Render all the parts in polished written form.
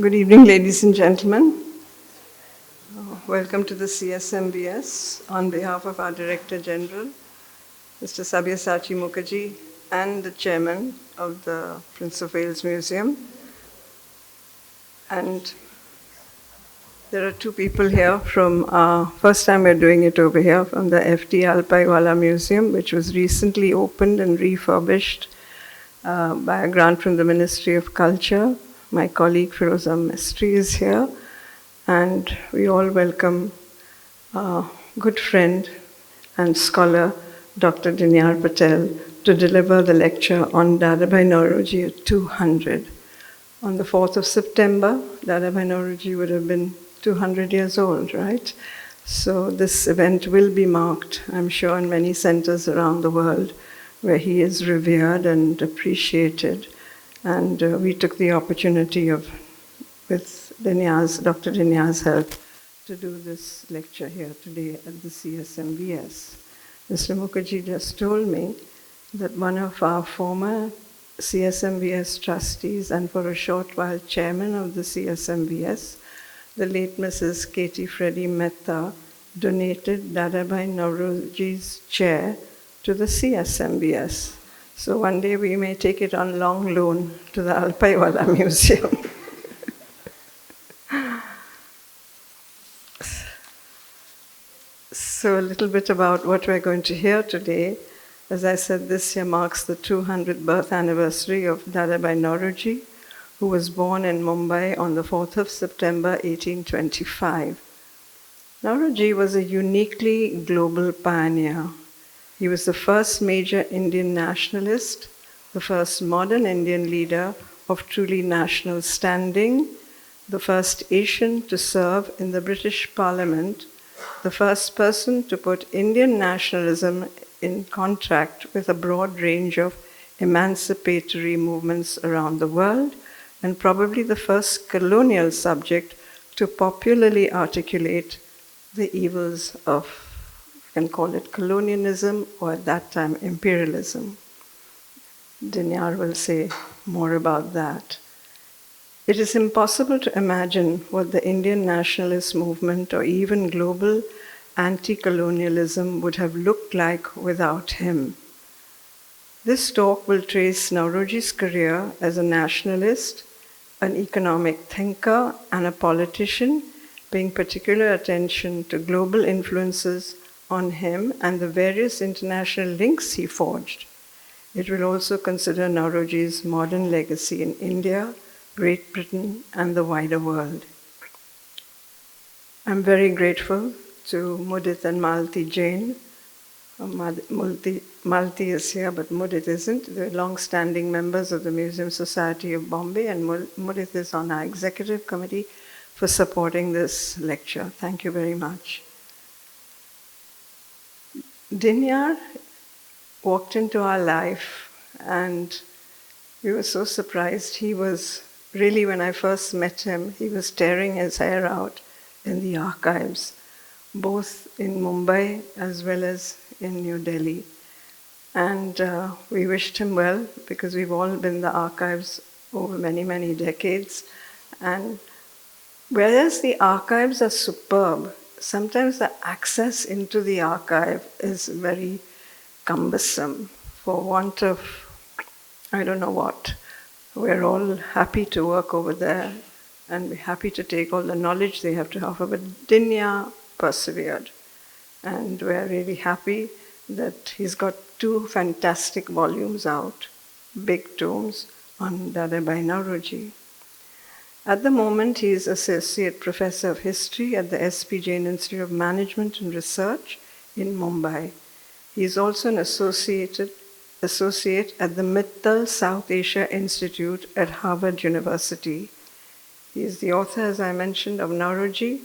Good evening, ladies and gentlemen. Welcome to the CSMBS on behalf of our Director General, Mr. Sabyasachi Mukherjee, and the Chairman of the Prince of Wales Museum. And there are two people here from, first time we're doing it over here, from the FD Alpaiwala Museum, which was recently opened and refurbished by a grant from the Ministry of Culture. My colleague Firoza Mistry is here, and we all welcome our good friend and scholar, Dr. Dinyar Patel, to deliver the lecture on Dadabhai Naoroji at 200. On the 4th of September, Dadabhai Naoroji would have been 200 years old, right? So this event will be marked, I'm sure, in many centers around the world where he is revered and appreciated. And we took the opportunity of, with Dr. Dinyar's help, to do this lecture here today at the CSMBS. Mr. Mukherjee just told me that one of our former CSMBS trustees and for a short while chairman of the CSMBS, the late Mrs. Katie Freddy Mehta, donated Dadabhai Naoroji's chair to the CSMBS. So one day we may take it on long loan to the Alpaiwala Museum. So a little bit about what we're going to hear today. As I said, this year marks the 200th birth anniversary of Dadabhai Naoroji, who was born in Mumbai on the 4th of September 1825. Naoroji was a uniquely global pioneer. He was the first major Indian nationalist, the first modern Indian leader of truly national standing, the first Asian to serve in the British Parliament, the first person to put Indian nationalism in contact with a broad range of emancipatory movements around the world, and probably the first colonial subject to popularly articulate the evils of, you can call it colonialism, or at that time, imperialism. Dinyar will say more about that. It is impossible to imagine what the Indian nationalist movement or even global anti-colonialism would have looked like without him. This talk will trace Naoroji's career as a nationalist, an economic thinker, and a politician, paying particular attention to global influences on him and the various international links he forged. It will also consider Naoroji's modern legacy in India, Great Britain, and the wider world. I'm very grateful to Mudit and Malti Jain. Malti is here, but Mudit isn't. They're long-standing members of the Museum Society of Bombay, and Mudit is on our executive committee for supporting this lecture. Thank you very much. Dinyar walked into our life, and we were so surprised. He was really, when I first met him, he was tearing his hair out in the archives, both in Mumbai as well as in New Delhi. And we wished him well, because we've all been in the archives over many, many decades. And whereas the archives are superb, sometimes the access into the archive is very cumbersome for want of, I don't know what. We're all happy to work over there, and we're happy to take all the knowledge they have to offer. But Dinyar persevered, and we're really happy that he's got 2 fantastic volumes out, big tomes, on Dadabhai Naoroji. At the moment, he is Associate Professor of History at the S.P. Jain Institute of Management and Research in Mumbai. He is also an associate at the Mittal South Asia Institute at Harvard University. He is the author, as I mentioned, of Naoroji,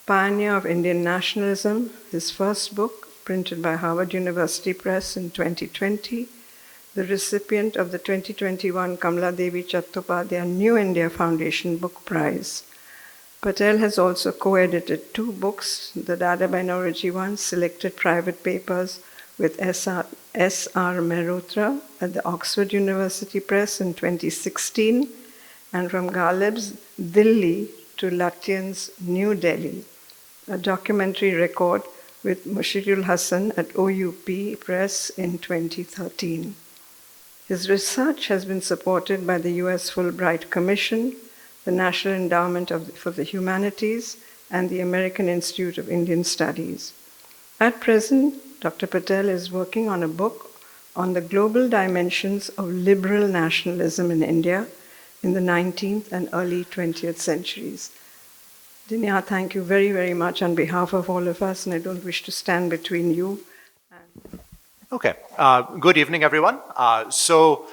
Pioneer of Indian Nationalism, his first book, printed by Harvard University Press in 2020, the recipient of the 2021 Kamala Devi Chattopadhyay New India Foundation Book Prize. Patel has also co-edited 2 books, the Dadabhai Naoroji one, Selected Private Papers, with S.R. Mehrotra at the Oxford University Press in 2016, and from Ghalib's Delhi to Latyan's New Delhi, a documentary record with Mushirul Hassan at OUP Press in 2013. His research has been supported by the US Fulbright Commission, the National Endowment for the Humanities, and the American Institute of Indian Studies. At present, Dr. Patel is working on a book on the global dimensions of liberal nationalism in India in the 19th and early 20th centuries. Dinyar, thank you very, very much on behalf of all of us, and I don't wish to stand between you. Okay. Good evening, everyone. So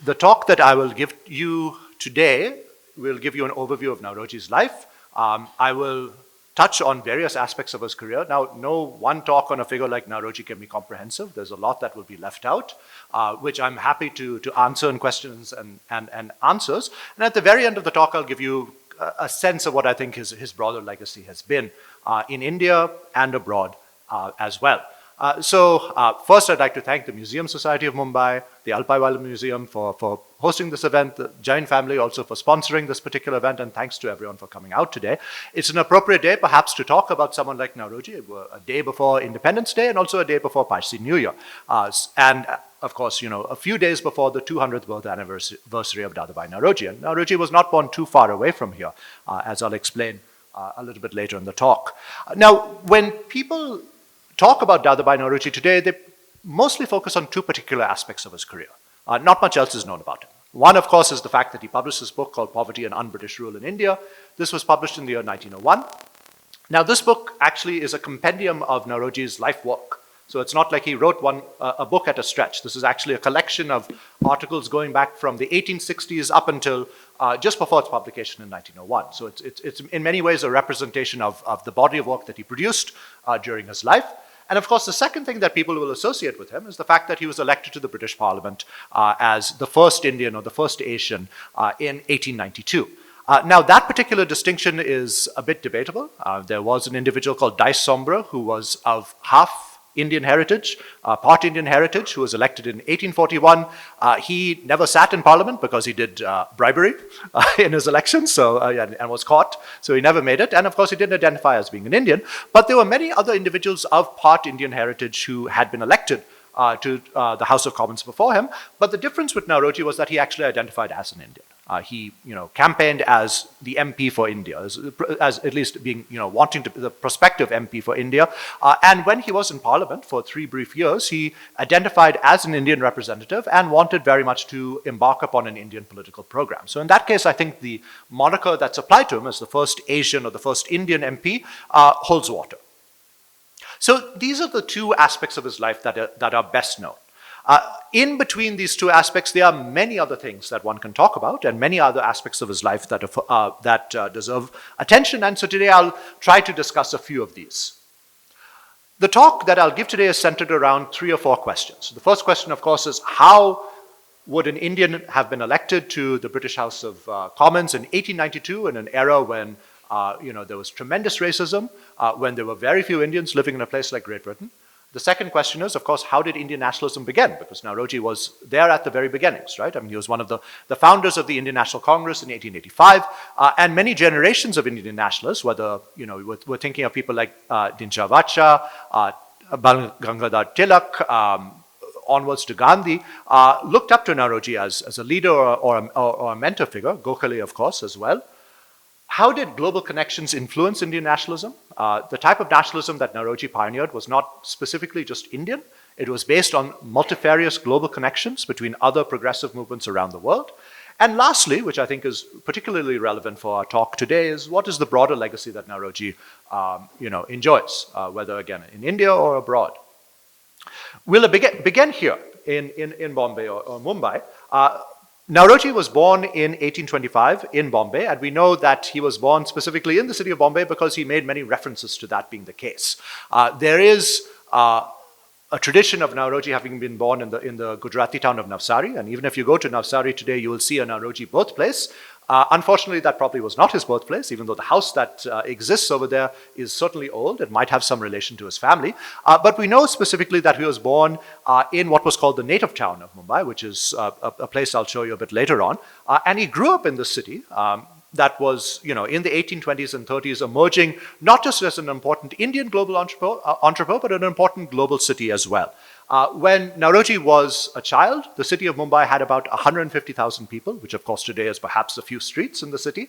the talk that I will give you today will give you an overview of Naoroji's life. I will touch on various aspects of his career. Now, no one talk on a figure like Naoroji can be comprehensive. There's a lot that will be left out, which I'm happy to answer in questions and answers. And at the very end of the talk, I'll give you a sense of what I think his broader legacy has been in India and abroad as well. First, I'd like to thank the Museum Society of Mumbai, the Alpaiwala Museum for hosting this event, the Jain family also for sponsoring this particular event, and thanks to everyone for coming out today. It's an appropriate day, perhaps, to talk about someone like Naoroji, a day before Independence Day and also a day before Parsi New Year. Of course, a few days before the 200th birth anniversary of Dadabhai Naoroji. And Naoroji was not born too far away from here, as I'll explain a little bit later in the talk. Now, when people talk about Dadabhai Naoroji today, they mostly focus on two particular aspects of his career. Not much else is known about him. One, of course, is the fact that he published this book called Poverty and Un-British Rule in India. This was published in the year 1901. Now, this book actually is a compendium of Naoroji's life work. So it's not like he wrote a book at a stretch. This is actually a collection of articles going back from the 1860s up until just before its publication in 1901. So it's in many ways a representation of the body of work that he produced during his life. And of course, the second thing that people will associate with him is the fact that he was elected to the British Parliament as the first Indian or the first Asian in 1892. Now, that particular distinction is a bit debatable. There was an individual called Dice Sombra who was of half Indian heritage, part Indian heritage, who was elected in 1841. He never sat in Parliament because he did bribery in his election, and was caught, so he never made it. And of course, he didn't identify as being an Indian. But there were many other individuals of part Indian heritage who had been elected to the House of Commons before him. But the difference with Naoroji was that he actually identified as an Indian. He, campaigned as the MP for India, as at least being, wanting to be the prospective MP for India. And when he was in Parliament for 3 brief years, he identified as an Indian representative and wanted very much to embark upon an Indian political program. So in that case, I think the moniker that's applied to him as the first Asian or the first Indian MP holds water. So these are the two aspects of his life that are best known. In between these two aspects, there are many other things that one can talk about and many other aspects of his life that deserve attention. And so today I'll try to discuss a few of these. The talk that I'll give today is centered around 3 or 4 questions. The first question, of course, is how would an Indian have been elected to the British House of Commons in 1892 in an era when there was tremendous racism, when there were very few Indians living in a place like Great Britain? The second question is, of course, how did Indian nationalism begin? Because Naoroji was there at the very beginnings, right? I mean, he was one of the founders of the Indian National Congress in 1885, and many generations of Indian nationalists, whether, we're thinking of people like Dinyar, Bal Gangadhar Tilak, onwards to Gandhi, looked up to Naoroji as a leader or a mentor figure, Gokhale, of course, as well. How did global connections influence Indian nationalism? The type of nationalism that Naoroji pioneered was not specifically just Indian. It was based on multifarious global connections between other progressive movements around the world. And lastly, which I think is particularly relevant for our talk today, is what is the broader legacy that Naoroji enjoys, whether again in India or abroad. We'll begin here in Bombay or Mumbai. Naoroji was born in 1825 in Bombay, and we know that he was born specifically in the city of Bombay because he made many references to that being the case. There is a tradition of Naoroji having been born in the Gujarati town of Navsari, and even if you go to Navsari today, you will see a Naoroji birthplace. Unfortunately, that probably was not his birthplace, even though the house that exists over there is certainly old. It might have some relation to his family. But we know specifically that he was born in what was called the native town of Mumbai, which is a place I'll show you a bit later on. And he grew up in this city. That was, in the 1820s and 30s, emerging not just as an important Indian global entrepreneur, but an important global city as well. When Naoroji was a child, the city of Mumbai had about 150,000 people, which of course today is perhaps a few streets in the city.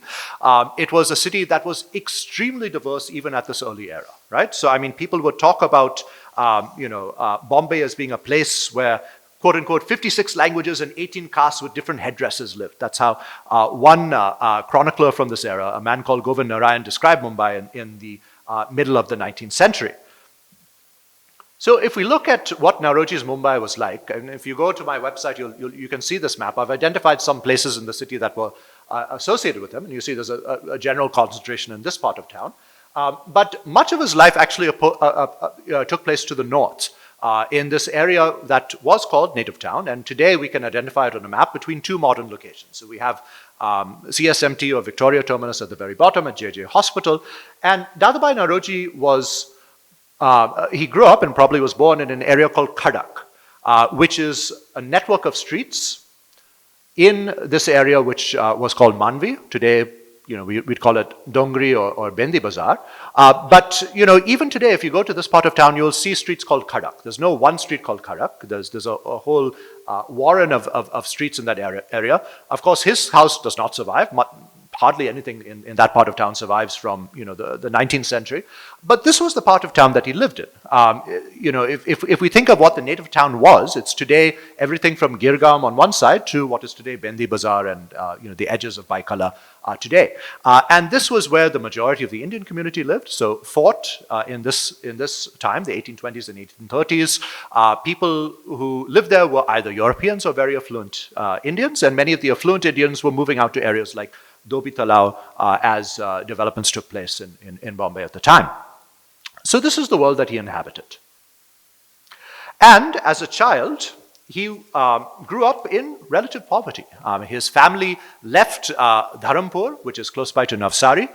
It was a city that was extremely diverse even at this early era, right? So, I mean, people would talk about, Bombay as being a place where, quote unquote, 56 languages and 18 castes with different headdresses lived. That's how one chronicler from this era, a man called Govind Narayan, described Mumbai in the middle of the 19th century. So if we look at what Naoroji's Mumbai was like, and if you go to my website, you can see this map. I've identified some places in the city that were associated with him, and you see there's a general concentration in this part of town. But much of his life actually took place to the north, in this area that was called Native Town, and today we can identify it on a map between two modern locations. So we have CSMT or Victoria Terminus at the very bottom at JJ Hospital, and Dadabhai Naoroji was he grew up and probably was born in an area called Khadak, which is a network of streets in this area which was called Manvi. Today, we'd call it Dongri or Bendi Bazaar. But, even today, if you go to this part of town, you'll see streets called Khadak. There's no one street called Khadak. There's a whole warren of streets in that area. Of course, his house does not survive. Hardly anything in that part of town survives from the 19th century, but this was the part of town that he lived in. If we think of what the native town was, it's today everything from Girgaon on one side to what is today Bendi Bazaar and the edges of Baikala today. And this was where the majority of the Indian community lived. So Fort in this time, the 1820s and 1830s, people who lived there were either Europeans or very affluent Indians, and many of the affluent Indians were moving out to areas like Dobi Talao as developments took place in Bombay at the time. So this is the world that he inhabited. And as a child, he grew up in relative poverty. His family left Dharampur, which is close by to Navsari.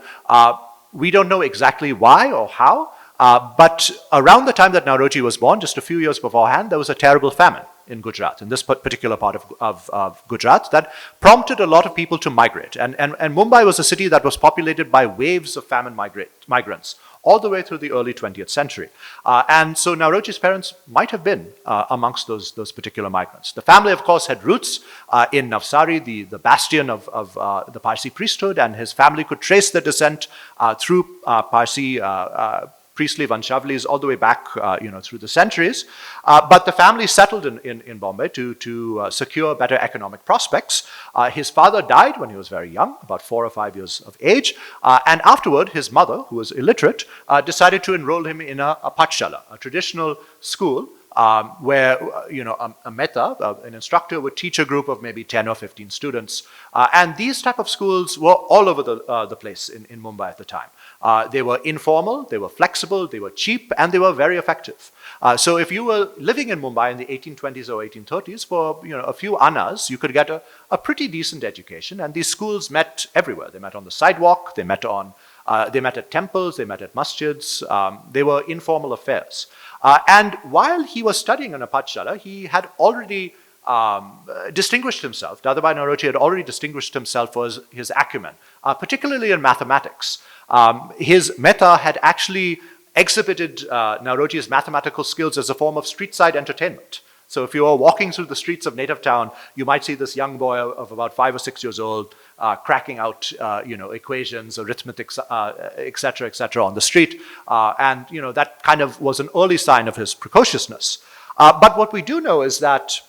We don't know exactly why or how, but around the time that Naoroji was born, just a few years beforehand, there was a terrible famine in Gujarat, in this particular part of Gujarat, that prompted a lot of people to migrate. And Mumbai was a city that was populated by waves of famine migrants all the way through the early 20th century. And so Naoroji's parents might have been amongst those particular migrants. The family, of course, had roots in Navsari, the bastion of the Parsi priesthood, and his family could trace their descent through Parsi priestly Vanshavlis all the way back, through the centuries. But the family settled in Bombay to secure better economic prospects. His father died when he was very young, about 4 or 5 years of age. And afterward, his mother, who was illiterate, decided to enroll him in a patshala, a traditional school, where a mehta, an instructor, would teach a group of maybe 10 or 15 students. And these type of schools were all over the place in Mumbai at the time. They were informal, they were flexible, they were cheap, and they were very effective. So if you were living in Mumbai in the 1820s or 1830s, for a few annas, you could get a pretty decent education. And these schools met everywhere. They met on the sidewalk, they met at temples, they met at masjids. They were informal affairs. And while he was studying in a patshala, he had already distinguished himself. Dadabhai Naoroji had already distinguished himself for his acumen, particularly in mathematics. His mehta had actually exhibited Naoroji's mathematical skills as a form of street-side entertainment. So if you were walking through the streets of native town, you might see this young boy of about 5 or 6 years old cracking out, equations, arithmetic, et cetera, on the street. And that kind of was an early sign of his precociousness. But what we do know is that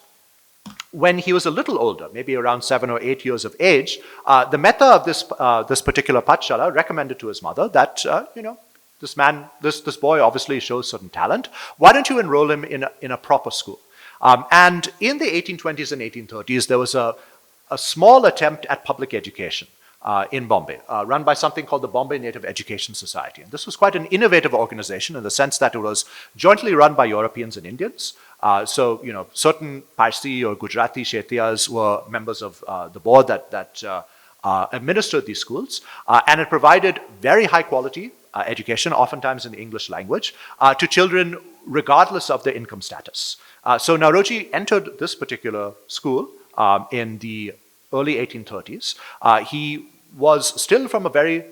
when he was a little older, maybe around 7 or 8 years of age, the mehta of this particular patshala recommended to his mother that, this boy obviously shows certain talent. Why don't you enroll him in a proper school? And in the 1820s and 1830s, there was a small attempt at public education in Bombay, run by something called the Bombay Native Education Society. And this was quite an innovative organization in the sense that it was jointly run by Europeans and Indians. So certain Parsi or Gujarati Kshetriyas were members of the board that administered these schools, and it provided very high quality education, oftentimes in the English language, to children regardless of their income status. So Naoroji entered this particular school in the early 1830s. He was still from a very,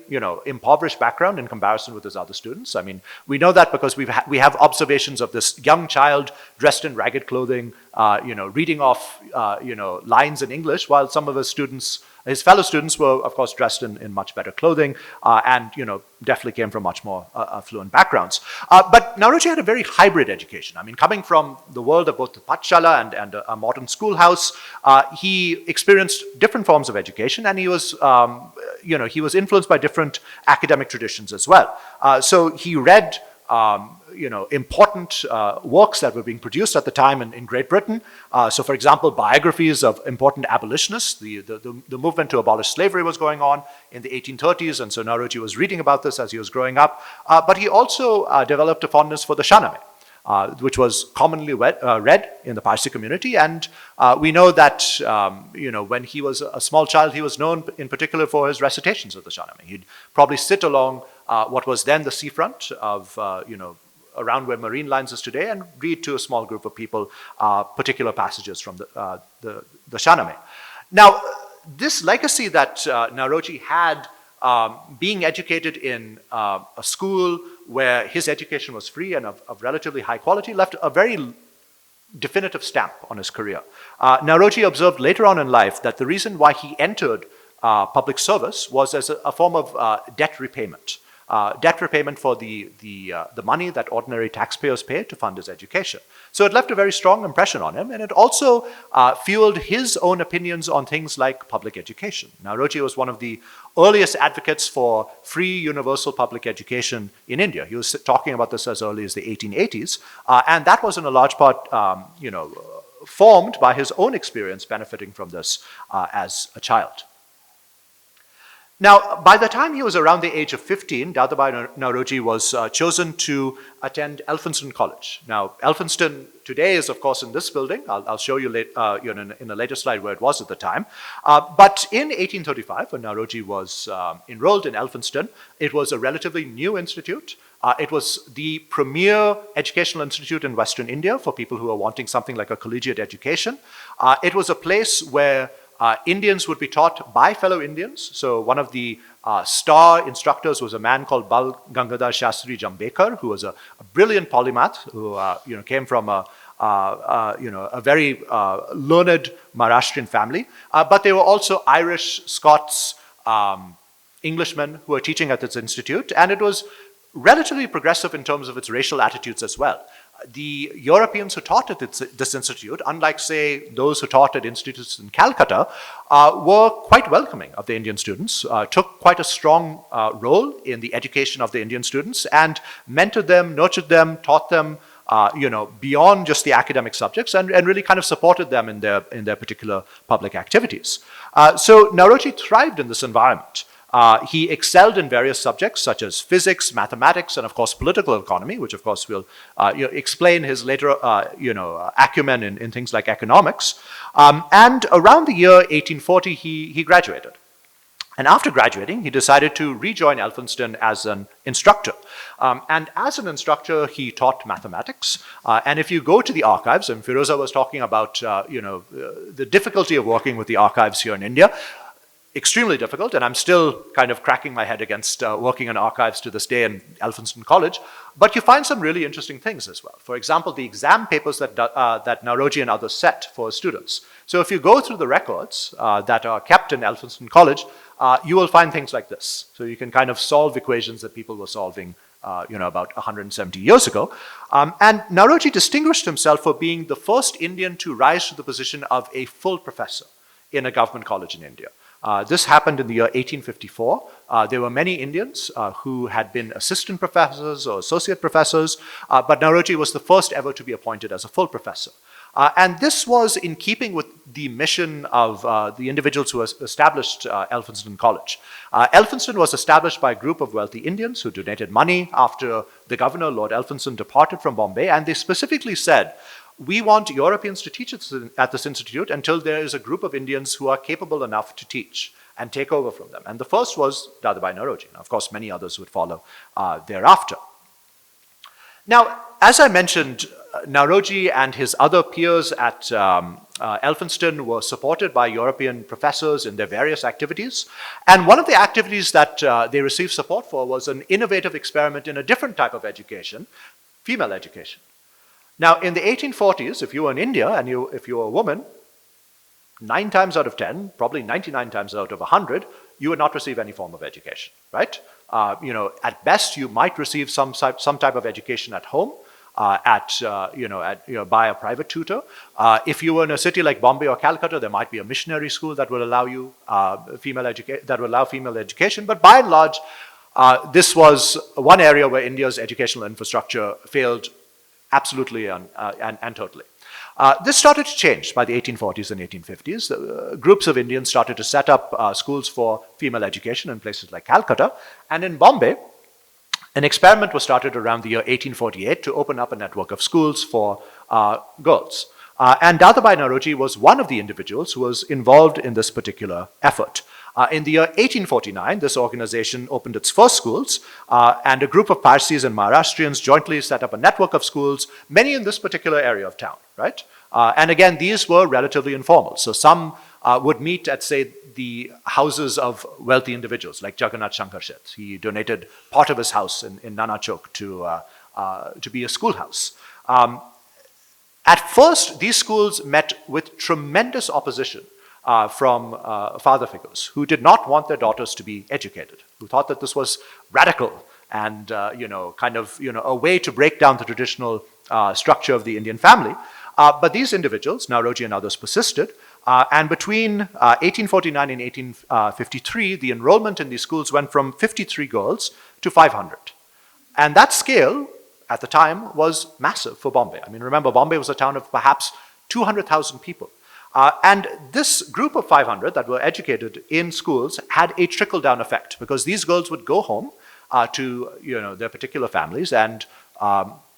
impoverished background in comparison with his other students. I mean, we know that because we have observations of this young child dressed in ragged clothing, reading off, lines in English, while some of his fellow students were, of course, dressed in much better clothing, and, definitely came from much more affluent backgrounds. But Naoroji had a very hybrid education. I mean, coming from the world of both the Pathshala and a modern schoolhouse, he experienced different forms of education, and he was, he was influenced by different academic traditions as well. So he read important works that were being produced at the time in Great Britain. So, for example, biographies of important abolitionists. The movement to abolish slavery was going on in the 1830s, and so Naoroji was reading about this as he was growing up. But he also developed a fondness for the Shahnameh, which was commonly read in the Parsi community. And we know that, when he was a small child, he was known in particular for his recitations of the Shahnameh. He'd probably sit along what was then the seafront of, around where Marine Lines is today, and read to a small group of people particular passages from the Shahnameh. Now, this legacy that Naoroji had, being educated in a school where his education was free and of relatively high quality, left a very definitive stamp on his career. Naoroji observed later on in life that the reason why he entered public service was as a form of debt repayment. Debt repayment for the money that ordinary taxpayers pay to fund his education. So it left a very strong impression on him, and it also fueled his own opinions on things like public education. Naoroji was one of the earliest advocates for free universal public education in India. He was talking about this as early as the 1880s, and that was in a large part, formed by his own experience benefiting from this as a child. Now, by the time he was around the age of 15, Dadabhai Naoroji was chosen to attend Elphinstone College. Now, Elphinstone today is, of course, in this building. I'll show you in a later slide where it was at the time. But in 1835, when Naoroji was enrolled in Elphinstone, it was a relatively new institute. It was the premier educational institute in Western India for people who are wanting something like a collegiate education. It was a place where Indians would be taught by fellow Indians. So one of the star instructors was a man called Bal Gangadhar Shastri Jambekar, who was a brilliant polymath who came from a very learned Maharashtrian family. But they were also Irish, Scots, Englishmen who were teaching at this institute, and it was relatively progressive in terms of its racial attitudes as well. The Europeans who taught at this institute, unlike, say, those who taught at institutes in Calcutta, were quite welcoming of the Indian students, took quite a strong role in the education of the Indian students, and mentored them, nurtured them, taught them, beyond just the academic subjects, and really kind of supported them in their particular public activities. So Naoroji thrived in this environment. He excelled in various subjects such as physics, mathematics, and of course political economy, which of course will explain his later acumen in things like economics. And around the year 1840, he graduated. And after graduating, he decided to rejoin Elphinstone as an instructor. And as an instructor, he taught mathematics. And if you go to the archives, and Firoza was talking about the difficulty of working with the archives here in India, extremely difficult, and I'm still kind of cracking my head against working on archives to this day in Elphinstone College, but you find some really interesting things as well. For example, the exam papers that Naoroji and others set for students. So if you go through the records that are kept in Elphinstone College, you will find things like this. So you can kind of solve equations that people were solving about 170 years ago. And Naoroji distinguished himself for being the first Indian to rise to the position of a full professor in a government college in India. This happened in the year 1854. There were many Indians who had been assistant professors or associate professors, but Naoroji was the first ever to be appointed as a full professor. And this was in keeping with the mission of the individuals who established Elphinstone College. Elphinstone was established by a group of wealthy Indians who donated money after the governor, Lord Elphinstone, departed from Bombay, and they specifically said, we want Europeans to teach at this institute until there is a group of Indians who are capable enough to teach and take over from them. And the first was Dadabhai Naoroji. Of course, many others would follow thereafter. Now, as I mentioned, Naoroji and his other peers at Elphinstone were supported by European professors in their various activities. And one of the activities that they received support for was an innovative experiment in a different type of education, female education. Now, in the 1840s, if you were in India and if you were a woman, 9 times out of 10, probably 99 times out of 100, you would not receive any form of education, right? At best, you might receive some type of education at home, by a private tutor. If you were in a city like Bombay or Calcutta, there might be a missionary school that will allow you female education. But by and large, this was one area where India's educational infrastructure failed absolutely and totally. This started to change by the 1840s and 1850s. Groups of Indians started to set up schools for female education in places like Calcutta. And in Bombay, an experiment was started around the year 1848 to open up a network of schools for girls. And Dadabhai Naoroji was one of the individuals who was involved in this particular effort. In the year 1849, this organization opened its first schools, and a group of Parsis and Maharashtrians jointly set up a network of schools, many in this particular area of town, right? And again, these were relatively informal. So some would meet at, say, the houses of wealthy individuals, like Jagannath Shankar Sheth. He donated part of his house in Nana Chowk to be a schoolhouse. At first, these schools met with tremendous opposition from father figures who did not want their daughters to be educated, who thought that this was radical and a way to break down the traditional structure of the Indian family. But these individuals, Naoroji and others, persisted. And between 1849 and 1853, the enrollment in these schools went from 53 girls to 500. And that scale, at the time, was massive for Bombay. I mean, remember, Bombay was a town of perhaps 200,000 people. And this group of 500 that were educated in schools had a trickle-down effect, because these girls would go home to their particular families and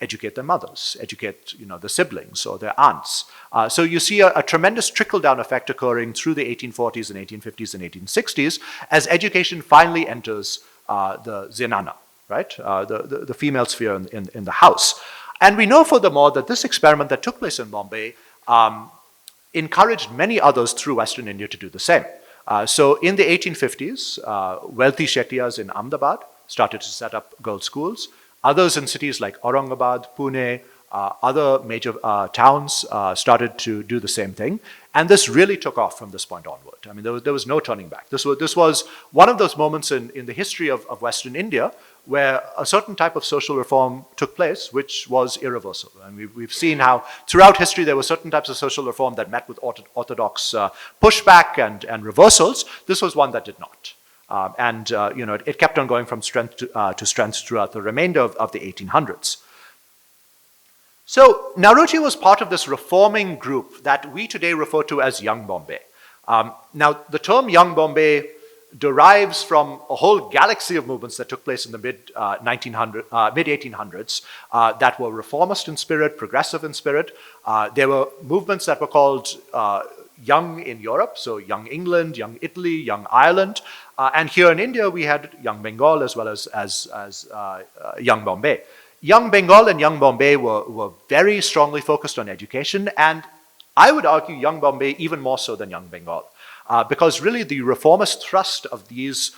educate their mothers, educate the siblings or their aunts. So you see a tremendous trickle-down effect occurring through the 1840s and 1850s and 1860s as education finally enters the zenana, right? The female sphere in the house. And we know furthermore that this experiment that took place in Bombay encouraged many others through Western India to do the same. So in the 1850s, wealthy Shetiyas in Ahmedabad started to set up girls' schools. Others in cities like Aurangabad, Pune, other major towns started to do the same thing. And this really took off from this point onward. I mean, there was no turning back. This was one of those moments in the history of Western India where a certain type of social reform took place, which was irreversible. And we've seen how throughout history there were certain types of social reform that met with orthodox pushback and reversals. This was one that did not. It kept on going from strength to strength throughout the remainder of the 1800s. So Naoroji was part of this reforming group that we today refer to as Young Bombay. Now, the term Young Bombay derives from a whole galaxy of movements that took place in the mid-1800s that were reformist in spirit, progressive in spirit. There were movements that were called Young in Europe, so Young England, Young Italy, Young Ireland. And here in India, we had Young Bengal as well as Young Bombay. Young Bengal and Young Bombay were very strongly focused on education, and I would argue Young Bombay even more so than Young Bengal. Because really the reformist thrust of these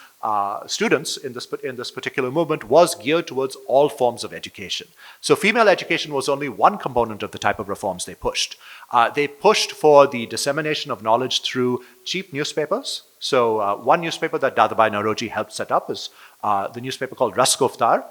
students in this particular movement was geared towards all forms of education. So female education was only one component of the type of reforms they pushed. They pushed for the dissemination of knowledge through cheap newspapers. So one newspaper that Dadabhai Naoroji helped set up is the newspaper called Ras Guftar.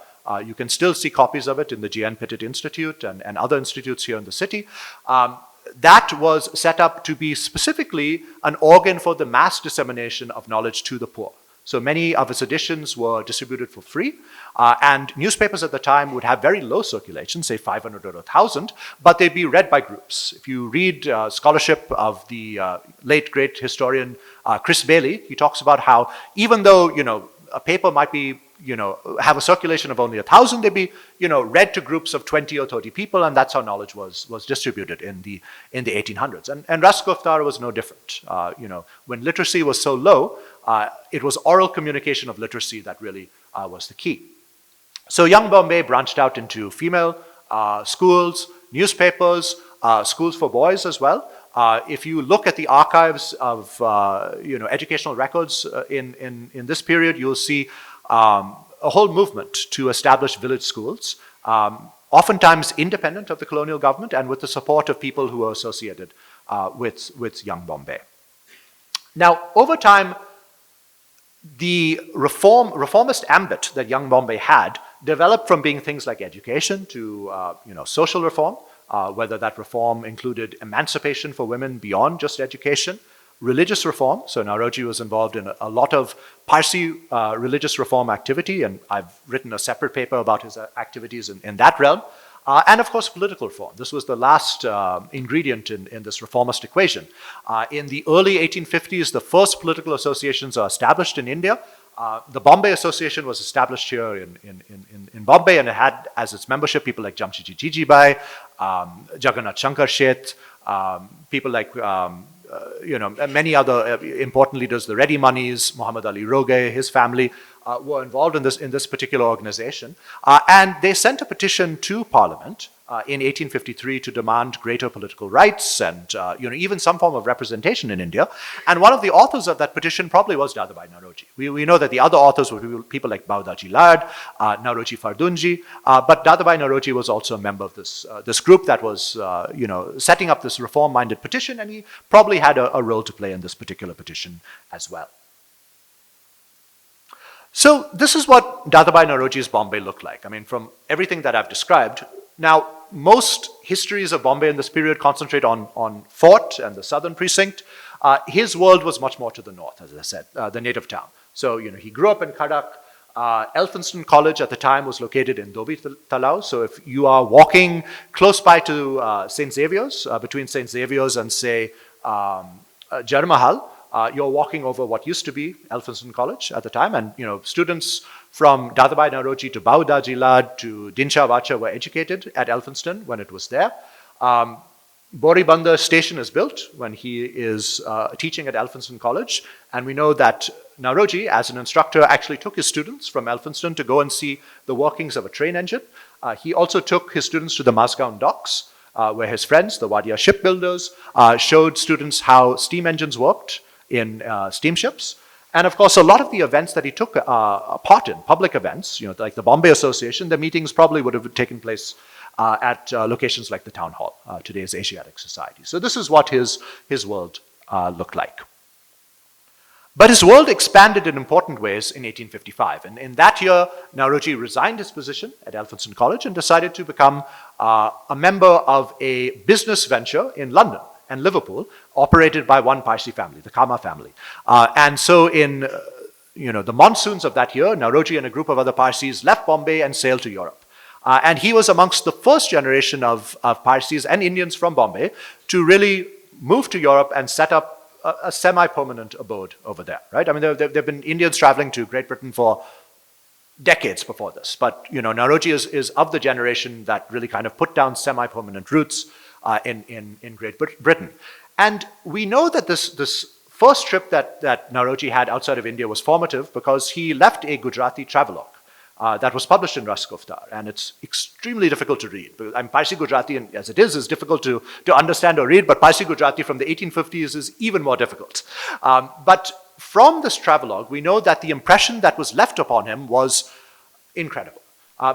You can still see copies of it in the G.N. Petit Institute and other institutes here in the city. That was set up to be specifically an organ for the mass dissemination of knowledge to the poor. So many of its editions were distributed for free, and newspapers at the time would have very low circulation, say 500 or 1,000, but they'd be read by groups. If you read scholarship of the late great historian Chris Bailey, he talks about how even though a paper might be have a circulation of only 1,000. They'd be, read to groups of 20 or 30 people, and that's how knowledge was distributed in the 1800s. And Ras Guftar was no different. When literacy was so low, it was oral communication of literacy that really was the key. So young Bombay branched out into female schools, newspapers, schools for boys as well. If you look at the archives of educational records in this period, you'll see a whole movement to establish village schools, oftentimes independent of the colonial government and with the support of people who were associated with young Bombay. Now, over time, the reformist ambit that young Bombay had developed from being things like education to social reform, whether that reform included emancipation for women beyond just education, religious reform. So Naoroji was involved in a lot of Parsi religious reform activity, and I've written a separate paper about his activities in that realm. And of course, political reform. This was the last ingredient in this reformist equation. In the early 1850s, the first political associations are established in India. The Bombay Association was established here in Bombay, and it had as its membership people like Jamshedji Jijibai, Jagannath Shankar Sheth, people like many other important leaders, the Reddy Moneys, Muhammad Ali Roge, his family were involved in this particular organization, and they sent a petition to Parliament in 1853 to demand greater political rights and even some form of representation in India. And one of the authors of that petition probably was Dadabhai Naoroji. We know that the other authors were people like Baudaji Lad, Naoroji Fardunji, but Dadabhai Naoroji was also a member of this group that was setting up this reform-minded petition, and he probably had a role to play in this particular petition as well. So this is what Dadabhai Naoroji's Bombay looked like. I mean, from everything that I've described. Now, most histories of Bombay in this period concentrate on Fort and the southern precinct. His world was much more to the north, as I said, the native town. So, he grew up in Kadak. Elphinstone College at the time was located in Dobi Talao. So if you are walking close by to St. Xavier's, between St. Xavier's and, say, Jarmahal, you're walking over what used to be Elphinstone College at the time, and students from Dadabhai Naoroji to Baudaji Lad to Dinsha Vacha were educated at Elphinstone when it was there. Boribanda Station is built when he is teaching at Elphinstone College, and we know that Naoroji, as an instructor, actually took his students from Elphinstone to go and see the workings of a train engine. He also took his students to the Mazgaon docks, where his friends, the Wadia shipbuilders, showed students how steam engines worked in steamships. And of course, a lot of the events that he took part in, public events, like the Bombay Association, the meetings probably would have taken place at locations like the Town Hall, today's Asiatic Society. So this is what his world looked like. But his world expanded in important ways in 1855. And in that year, Naoroji resigned his position at Elphinstone College and decided to become a member of a business venture in London and Liverpool, operated by one Parsi family, the Kama family. And so in the monsoons of that year, Naoroji and a group of other Parsis left Bombay and sailed to Europe. And he was amongst the first generation of Parsis and Indians from Bombay to really move to Europe and set up a semi-permanent abode over there, right? I mean, there have been Indians traveling to Great Britain for decades before this, but Naoroji is of the generation that really kind of put down semi-permanent roots in Great Britain. And we know that this first trip that Naoroji had outside of India was formative because he left a Gujarati travelogue that was published in Ras Guftar, and it's extremely difficult to read. Parsi Gujarati, as it is difficult to understand or read, but Parsi Gujarati from the 1850s is even more difficult. But from this travelogue, we know that the impression that was left upon him was incredible,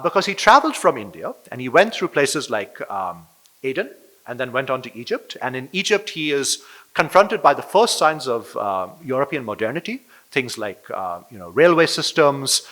because he traveled from India, and he went through places like Aden, and then went on to Egypt. And in Egypt, he is confronted by the first signs of European modernity, things like railway systems,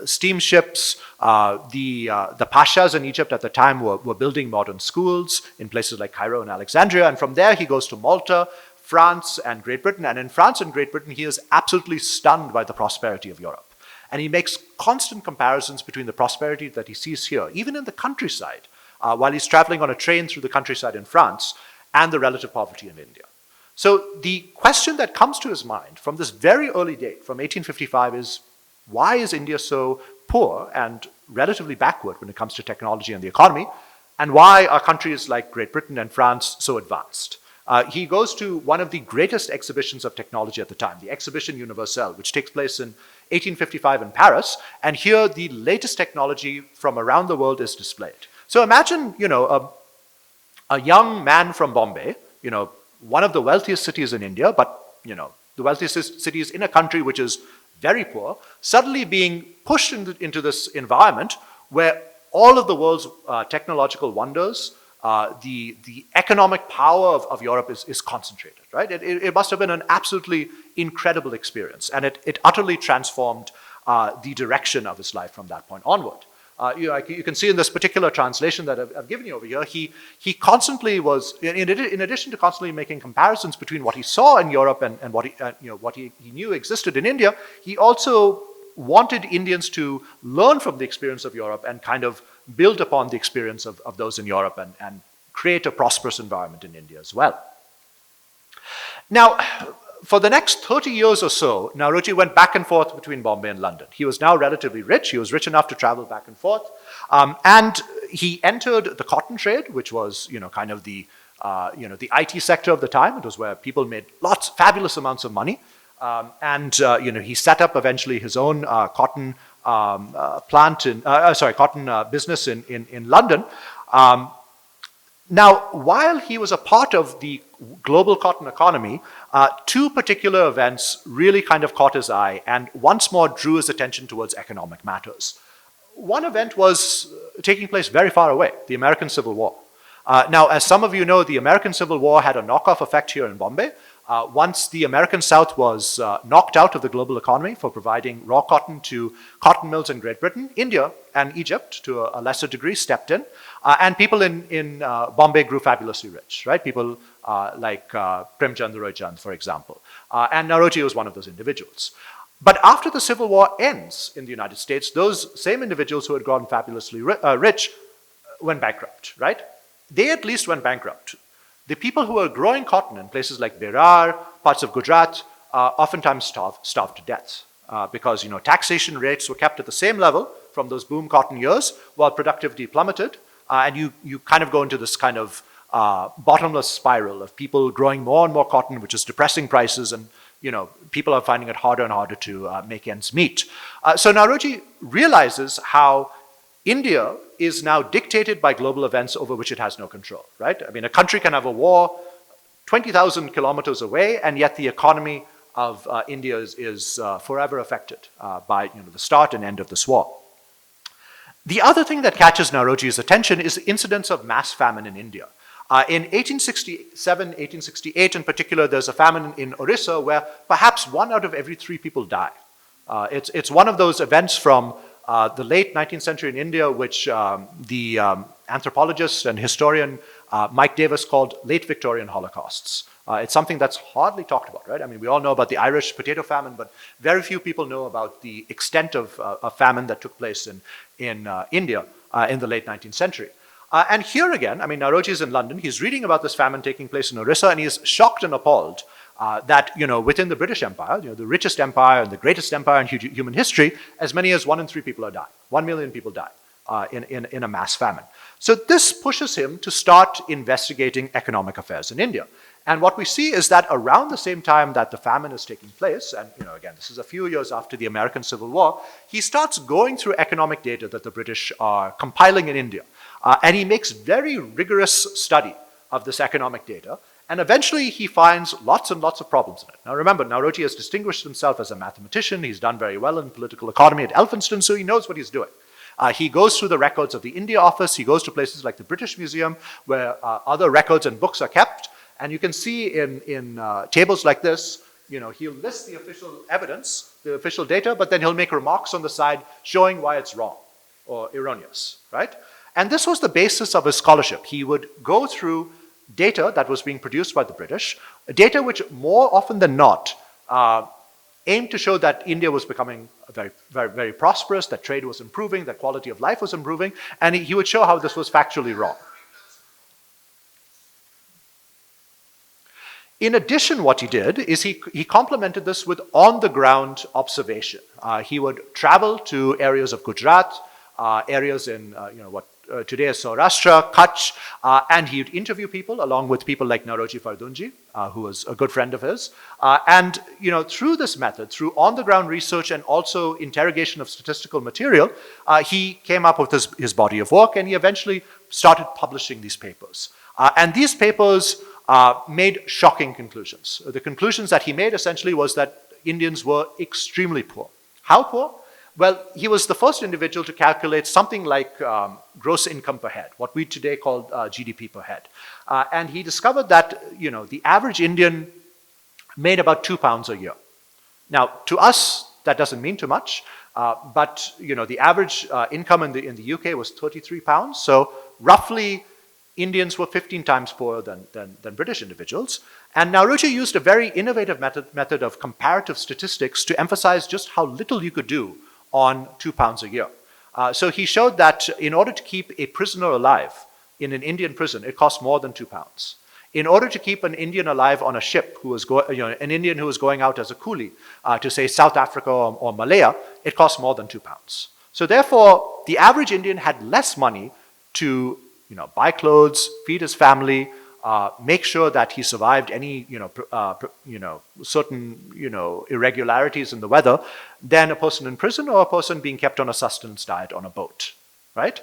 steamships. The pashas in Egypt at the time were building modern schools in places like Cairo and Alexandria. And from there, he goes to Malta, France, and Great Britain. And in France and Great Britain, he is absolutely stunned by the prosperity of Europe. And he makes constant comparisons between the prosperity that he sees here, even in the countryside, while he's traveling on a train through the countryside in France, and the relative poverty in India. So the question that comes to his mind from this very early date, from 1855, is why is India so poor and relatively backward when it comes to technology and the economy, and why are countries like Great Britain and France so advanced? He goes to one of the greatest exhibitions of technology at the time, the Exhibition Universelle, which takes place in 1855 in Paris, and here the latest technology from around the world is displayed. So imagine, a young man from Bombay, one of the wealthiest cities in India, but, the wealthiest cities in a country which is very poor, suddenly being pushed into this environment where all of the world's technological wonders, the economic power of Europe is concentrated, right? It must have been an absolutely incredible experience, and it utterly transformed the direction of his life from that point onward. You can see in this particular translation that I've given you over here, he constantly was, in addition to constantly making comparisons between what he saw in Europe and what he knew existed in India, he also wanted Indians to learn from the experience of Europe and kind of build upon the experience of those in Europe and create a prosperous environment in India as well. Now, for the next 30 years or so, Naoroji went back and forth between Bombay and London. He was now relatively rich. He was rich enough to travel back and forth. And he entered the cotton trade, which was, kind of the IT sector of the time. It was where people made fabulous amounts of money. He set up eventually his own cotton business in London. Now, while he was a part of the global cotton economy, two particular events really kind of caught his eye and once more drew his attention towards economic matters. One event was taking place very far away, the American Civil War. Now, as some of you know, the American Civil War had a knockoff effect here in Bombay. Once the American South was knocked out of the global economy for providing raw cotton to cotton mills in Great Britain, India and Egypt, to a lesser degree, stepped in. And people in Bombay grew fabulously rich, right? People like Premchand Roy Chand, for example. And Naoroji was one of those individuals. But after the Civil War ends in the United States, those same individuals who had grown fabulously rich went bankrupt, right? They at least went bankrupt. The people who were growing cotton in places like Berar, parts of Gujarat, oftentimes starved to death because taxation rates were kept at the same level from those boom cotton years while productivity plummeted, and you kind of go into this kind of bottomless spiral of people growing more and more cotton, which is depressing prices, and people are finding it harder and harder to make ends meet. So Naoroji realizes how India is now dictated by global events over which it has no control, right? I mean, a country can have a war 20,000 kilometers away, and yet the economy of India is forever affected by the start and end of this war. The other thing that catches Naoroji's attention is incidents of mass famine in India. In 1867, 1868 in particular, there's a famine in Orissa where perhaps 1 out of every 3 people die. It's one of those events from the late 19th century in India, which the anthropologist and historian Mike Davis called late Victorian Holocausts. It's something that's hardly talked about, right? I mean, we all know about the Irish potato famine, but very few people know about the extent of famine that took place in India in the late 19th century. And here again, I mean, Naoroji is in London. He's reading about this famine taking place in Orissa, and he's shocked and appalled that within the British Empire, the richest empire and the greatest empire in human history, as many as 1 in 3 people are dying. 1 million people die in a mass famine. So this pushes him to start investigating economic affairs in India. And what we see is that around the same time that the famine is taking place, and again, this is a few years after the American Civil War, he starts going through economic data that the British are compiling in India. And he makes very rigorous study of this economic data. And eventually he finds lots and lots of problems in it. Now remember, Naoroji has distinguished himself as a mathematician. He's done very well in political economy at Elphinstone, so he knows what he's doing. He goes through the records of the India office. He goes to places like the British Museum where other records and books are kept. And you can see in tables like this, he'll list the official evidence, the official data, but then he'll make remarks on the side showing why it's wrong or erroneous, right? And this was the basis of his scholarship. He would go through data that was being produced by the British, data which more often than not aimed to show that India was becoming very, very, very prosperous, that trade was improving, that quality of life was improving, and he would show how this was factually wrong. In addition, what he did is he complemented this with on-the-ground observation. He would travel to areas of Gujarat, areas in what today is Saurashtra, Kutch, and he would interview people along with people like Naoroji Fardunji, who was a good friend of his. And through this method, through on-the-ground research and also interrogation of statistical material, he came up with his body of work, and he eventually started publishing these papers. And these papers made shocking conclusions. The conclusions that he made essentially was that Indians were extremely poor. How poor? Well, he was the first individual to calculate something like gross income per head, what we today call GDP per head. And he discovered that, the average Indian made about £2 a year. Now, to us, that doesn't mean too much, but, the average income in the UK was £33, so roughly Indians were 15 times poorer than British individuals. And Naoroji used a very innovative method of comparative statistics to emphasize just how little you could do on £2 a year. So he showed that in order to keep a prisoner alive in an Indian prison, it cost more than £2. In order to keep an Indian alive on a ship, an Indian who was going out as a coolie to say South Africa or Malaya, it cost more than £2. So therefore, the average Indian had less money to buy clothes, feed his family, make sure that he survived any, certain, irregularities in the weather than a person in prison or a person being kept on a sustenance diet on a boat, right?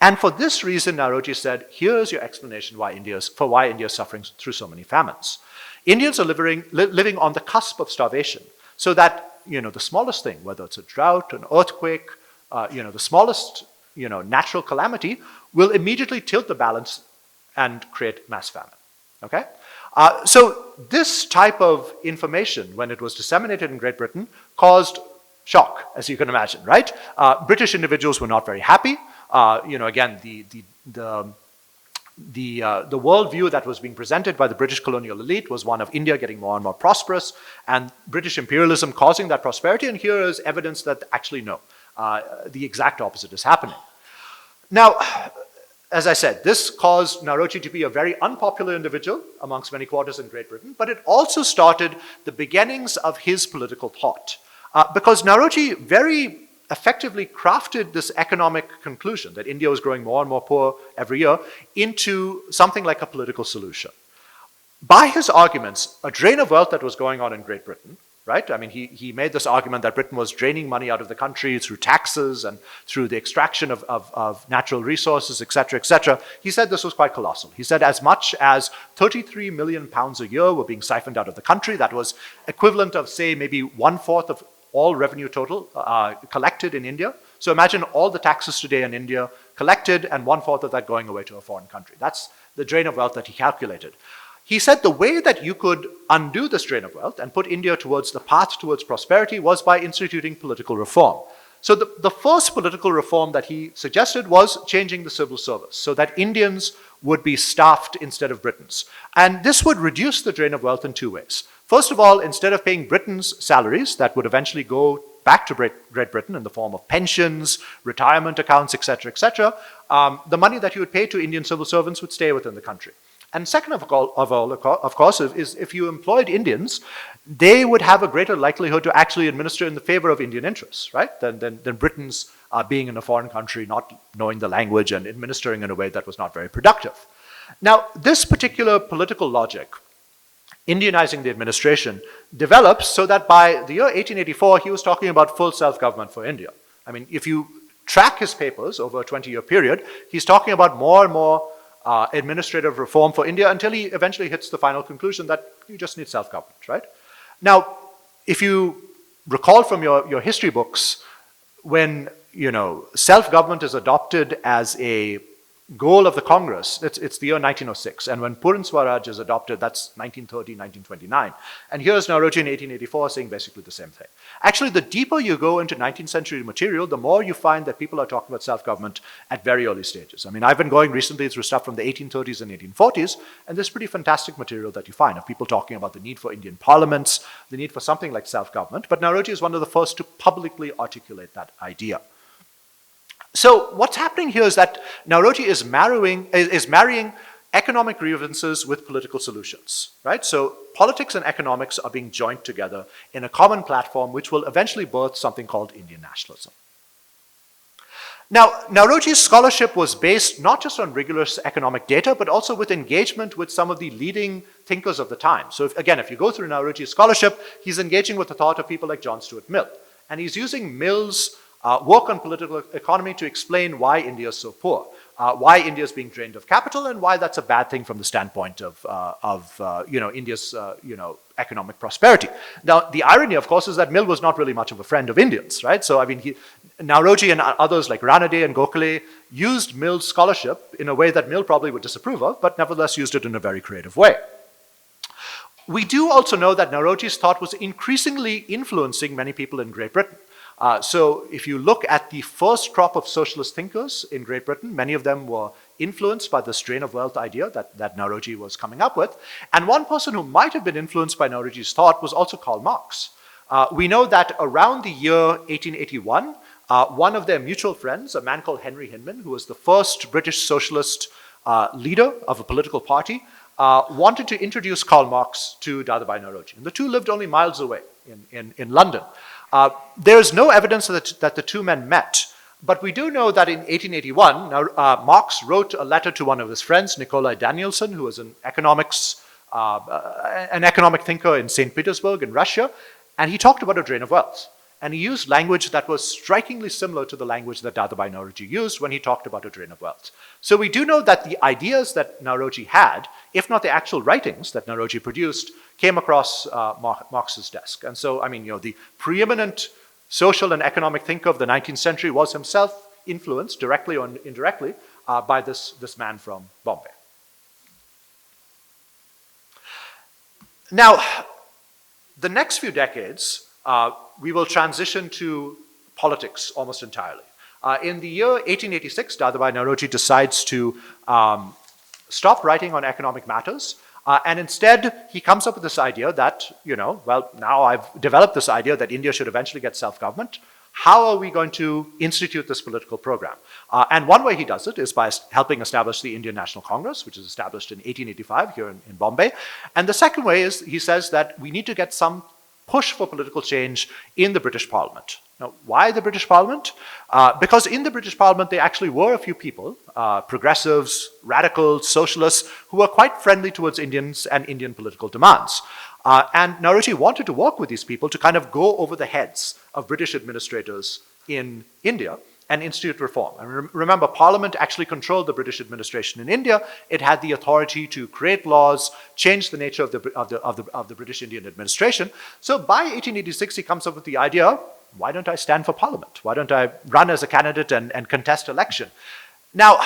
And for this reason, Naoroji said, here's your explanation why India is suffering through so many famines. Indians are living on the cusp of starvation, so that, the smallest thing, whether it's a drought, an earthquake, the smallest, natural calamity, will immediately tilt the balance and create mass famine, okay? So this type of information, when it was disseminated in Great Britain, caused shock, as you can imagine, right? British individuals were not very happy. Again, the worldview that was being presented by the British colonial elite was one of India getting more and more prosperous and British imperialism causing that prosperity, and here is evidence that actually no, the exact opposite is happening. Now, as I said, this caused Naoroji to be a very unpopular individual amongst many quarters in Great Britain, but it also started the beginnings of his political thought. Because Naoroji very effectively crafted this economic conclusion that India was growing more and more poor every year into something like a political solution. By his arguments, a drain of wealth that was going on in Great Britain, right? I mean, he made this argument that Britain was draining money out of the country through taxes and through the extraction of natural resources, et cetera, He said this was quite colossal. He said as much as £33 million a year were being siphoned out of the country. That was equivalent of, say, maybe 1/4 of all revenue total collected in India. So imagine all the taxes today in India collected and 1/4 of that going away to a foreign country. That's the drain of wealth that he calculated. He said the way that you could undo this drain of wealth and put India towards the path towards prosperity was by instituting political reform. So the first political reform that he suggested was changing the civil service so that Indians would be staffed instead of Britons. And this would reduce the drain of wealth in two ways. First of all, instead of paying Britain's salaries that would eventually go back to Great Britain in the form of pensions, retirement accounts, et cetera, the money that you would pay to Indian civil servants would stay within the country. And second of all, of course, is if you employed Indians, they would have a greater likelihood to actually administer in the favor of Indian interests, right? Than Britons being in a foreign country, not knowing the language and administering in a way that was not very productive. Now, this particular political logic, Indianizing the administration, develops so that by the year 1884, he was talking about full self-government for India. I mean, if you track his papers over a 20-year period, he's talking about more and more administrative reform for India until he eventually hits the final conclusion that you just need self-government, right? Now, if you recall from your history books, when self-government is adopted as a goal of the Congress, it's the year 1906, and when Purna Swaraj is adopted, that's 1930, 1929. And here's Naoroji in 1884 saying basically the same thing. Actually, the deeper you go into 19th century material, the more you find that people are talking about self-government at very early stages. I mean, I've been going recently through stuff from the 1830s and 1840s, and there's pretty fantastic material that you find of people talking about the need for Indian parliaments, the need for something like self-government, but Naoroji is one of the first to publicly articulate that idea. So what's happening here is that Naoroji is marrying economic grievances with political solutions, right? So politics and economics are being joined together in a common platform which will eventually birth something called Indian nationalism. Now, Naoroji's scholarship was based not just on rigorous economic data, but also with engagement with some of the leading thinkers of the time. So if you go through Naoroji's scholarship, he's engaging with the thought of people like John Stuart Mill. And he's using Mill's work on political economy to explain why India is so poor, why India is being drained of capital, and why that's a bad thing from the standpoint of India's economic prosperity. Now, the irony, of course, is that Mill was not really much of a friend of Indians, right? So, Naoroji and others like Ranade and Gokhale used Mill's scholarship in a way that Mill probably would disapprove of, but nevertheless used it in a very creative way. We do also know that Naoroji's thought was increasingly influencing many people in Great Britain. So if you look at the first crop of socialist thinkers in Great Britain, many of them were influenced by the strain of wealth idea that Naoroji was coming up with. And one person who might have been influenced by Naoroji's thought was also Karl Marx. We know that around the year 1881, one of their mutual friends, a man called Henry Hinman, who was the first British socialist leader of a political party, wanted to introduce Karl Marx to Dadabhai Naoroji. And the two lived only miles away in London. There is no evidence that the two men met, but we do know that in 1881, Marx wrote a letter to one of his friends, Nikolai Danielson, who was an economic thinker in St. Petersburg in Russia, and he talked about a drain of wealth. And he used language that was strikingly similar to the language that Dadabhai Naoroji used when he talked about a drain of wealth. So we do know that the ideas that Naoroji had, if not the actual writings that Naoroji produced, came across Marx's desk. And so, the preeminent social and economic thinker of the 19th century was himself influenced, directly or indirectly, by this man from Bombay. Now, the next few decades, we will transition to politics almost entirely. In the year 1886, Dadabhai Naoroji decides to stop writing on economic matters, and instead he comes up with this idea that, now I've developed this idea that India should eventually get self-government. How are we going to institute this political program? And one way he does it is by helping establish the Indian National Congress, which is established in 1885 here in Bombay. And the second way is he says that we need to get some push for political change in the British Parliament. Now, why the British Parliament? Because in the British Parliament, there actually were a few people, progressives, radicals, socialists, who were quite friendly towards Indians and Indian political demands. And Naoroji wanted to work with these people to kind of go over the heads of British administrators in India and institute reform. And remember, Parliament actually controlled the British administration in India. It had the authority to create laws, change the nature of the British Indian administration. So by 1886, he comes up with the idea, why don't I stand for Parliament? Why don't I run as a candidate and contest election? Now,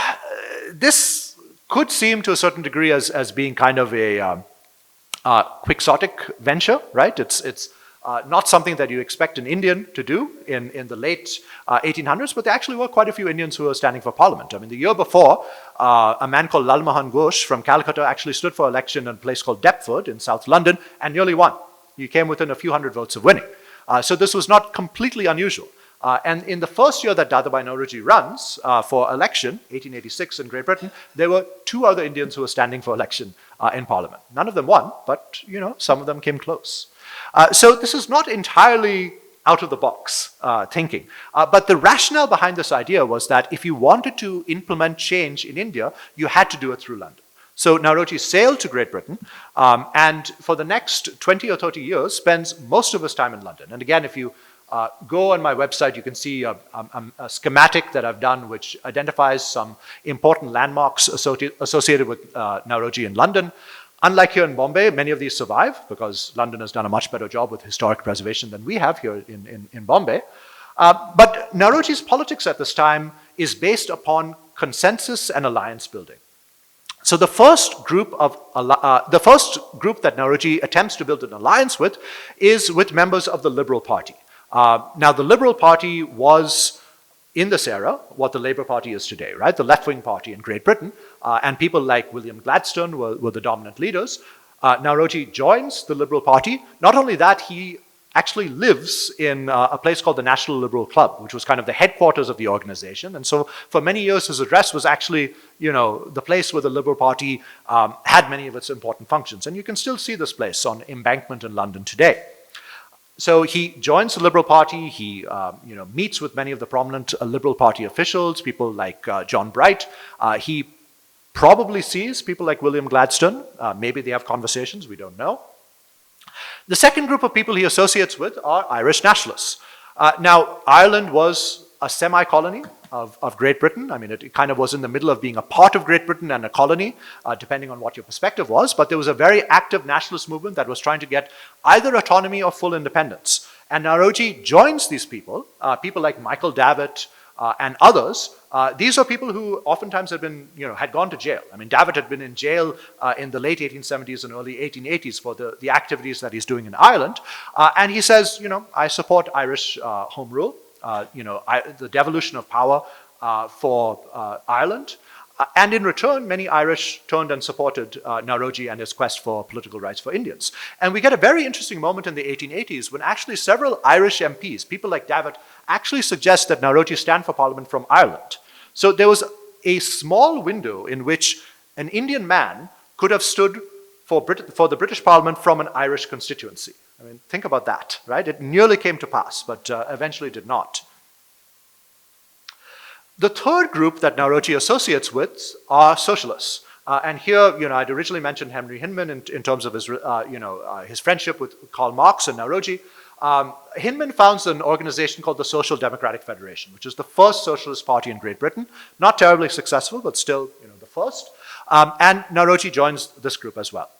this could seem to a certain degree as being kind of a quixotic venture, right? It's not something that you expect an Indian to do in the late 1800s, but there actually were quite a few Indians who were standing for Parliament. The year before, a man called Lal Mohan Ghosh from Calcutta actually stood for election in a place called Deptford in South London and nearly won. He came within a few hundred votes of winning. So this was not completely unusual. And in the first year that Dadabhai Naoroji runs for election, 1886 in Great Britain, there were two other Indians who were standing for election in Parliament. None of them won, but some of them came close. So this is not entirely out of the box thinking. But the rationale behind this idea was that if you wanted to implement change in India, you had to do it through London. So Naoroji sailed to Great Britain and for the next 20 or 30 years spends most of his time in London. And again, if you go on my website, you can see a schematic that I've done which identifies some important landmarks associated with Naoroji in London. Unlike here in Bombay, many of these survive because London has done a much better job with historic preservation than we have here in Bombay. But Naoroji's politics at this time is based upon consensus and alliance building. So the first group that Naoroji attempts to build an alliance with is with members of the Liberal Party. Now, the Liberal Party was, in this era, what the Labour Party is today, right? The left-wing party in Great Britain. And people like William Gladstone were the dominant leaders. Naoroji joins the Liberal Party. Not only that, he actually lives in a place called the National Liberal Club, which was kind of the headquarters of the organization. And so for many years, his address was actually, the place where the Liberal Party had many of its important functions. And you can still see this place on Embankment in London today. So he joins the Liberal Party. He meets with many of the prominent Liberal Party officials, people like John Bright. He probably sees people like William Gladstone. Maybe they have conversations, we don't know. The second group of people he associates with are Irish nationalists. Now, Ireland was a semi-colony of Great Britain. I mean, it kind of was in the middle of being a part of Great Britain and a colony, depending on what your perspective was. But there was a very active nationalist movement that was trying to get either autonomy or full independence. And Naoroji joins these people, people like Michael Davitt and others. These are people who oftentimes had gone to jail. I mean, Davitt had been in jail in the late 1870s and early 1880s for the activities that he's doing in Ireland. And he says, I support Irish home rule, the devolution of power for Ireland. And in return, many Irish turned and supported Naoroji and his quest for political rights for Indians. And we get a very interesting moment in the 1880s when actually several Irish MPs, people like Davitt, actually suggest that Naoroji stand for Parliament from Ireland. So there was a small window in which an Indian man could have stood for the British Parliament from an Irish constituency. I mean, think about that, right? It nearly came to pass, but eventually did not. The third group that Naoroji associates with are socialists. And here, I'd originally mentioned Henry Hyndman in terms of his, his friendship with Karl Marx and Naoroji. Hyndman founds an organization called the Social Democratic Federation, which is the first socialist party in Great Britain. Not terribly successful, but still, the first. And Naoroji joins this group as well.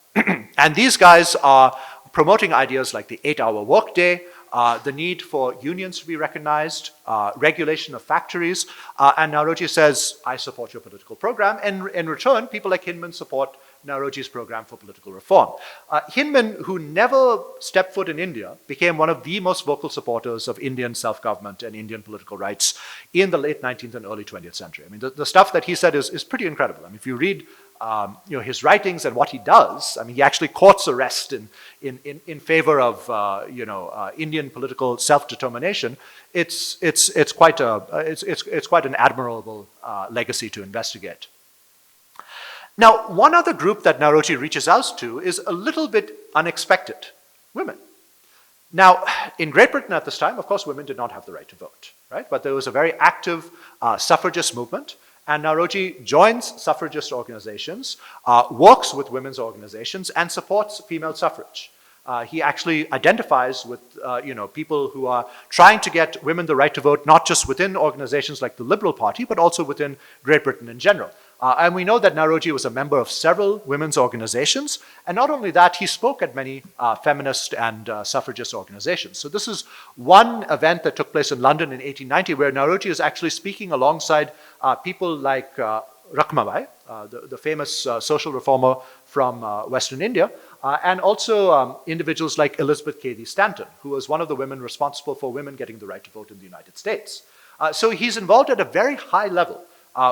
And these guys are promoting ideas like the 8-hour workday, the need for unions to be recognized, regulation of factories, and Naoroji says, I support your political program. And in return, people like Hyndman support Naoroji's program for political reform. Hyndman, who never stepped foot in India, became one of the most vocal supporters of Indian self-government and Indian political rights in the late 19th and early 20th century. I mean, the stuff that he said is pretty incredible. I mean, if you read his writings and what he does, I mean, he actually courts arrest in favor of Indian political self-determination. It's quite an admirable legacy to investigate. Now, one other group that Naoroji reaches out to is a little bit unexpected: women. Now, in Great Britain at this time, of course, women did not have the right to vote, right? But there was a very active suffragist movement. And Naoroji joins suffragist organizations, works with women's organizations, and supports female suffrage. He actually identifies with people who are trying to get women the right to vote, not just within organizations like the Liberal Party, but also within Great Britain in general. And we know that Naoroji was a member of several women's organizations. And not only that, he spoke at many feminist and suffragist organizations. So this is one event that took place in London in 1890, where Naoroji is actually speaking alongside people like Rakhmabai, the famous social reformer from Western India, and also individuals like Elizabeth Cady Stanton, who was one of the women responsible for women getting the right to vote in the United States. So he's involved at a very high level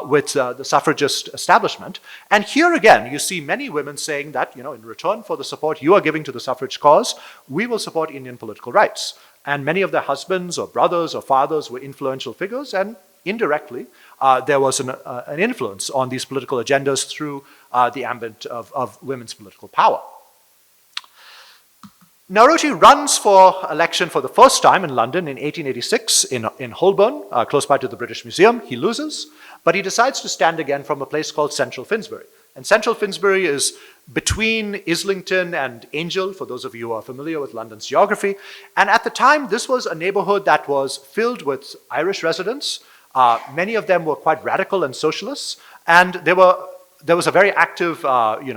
with the suffragist establishment. And here again, you see many women saying that, in return for the support you are giving to the suffrage cause, we will support Indian political rights. And many of their husbands or brothers or fathers were influential figures, and indirectly, there was an influence on these political agendas through the ambit of women's political power. Naoroji runs for election for the first time in London in 1886 in Holborn, close by to the British Museum. He loses, but he decides to stand again from a place called Central Finsbury. And Central Finsbury is between Islington and Angel, for those of you who are familiar with London's geography. And at the time, this was a neighborhood that was filled with Irish residents. Many of them were quite radical and socialists, and there was a very active,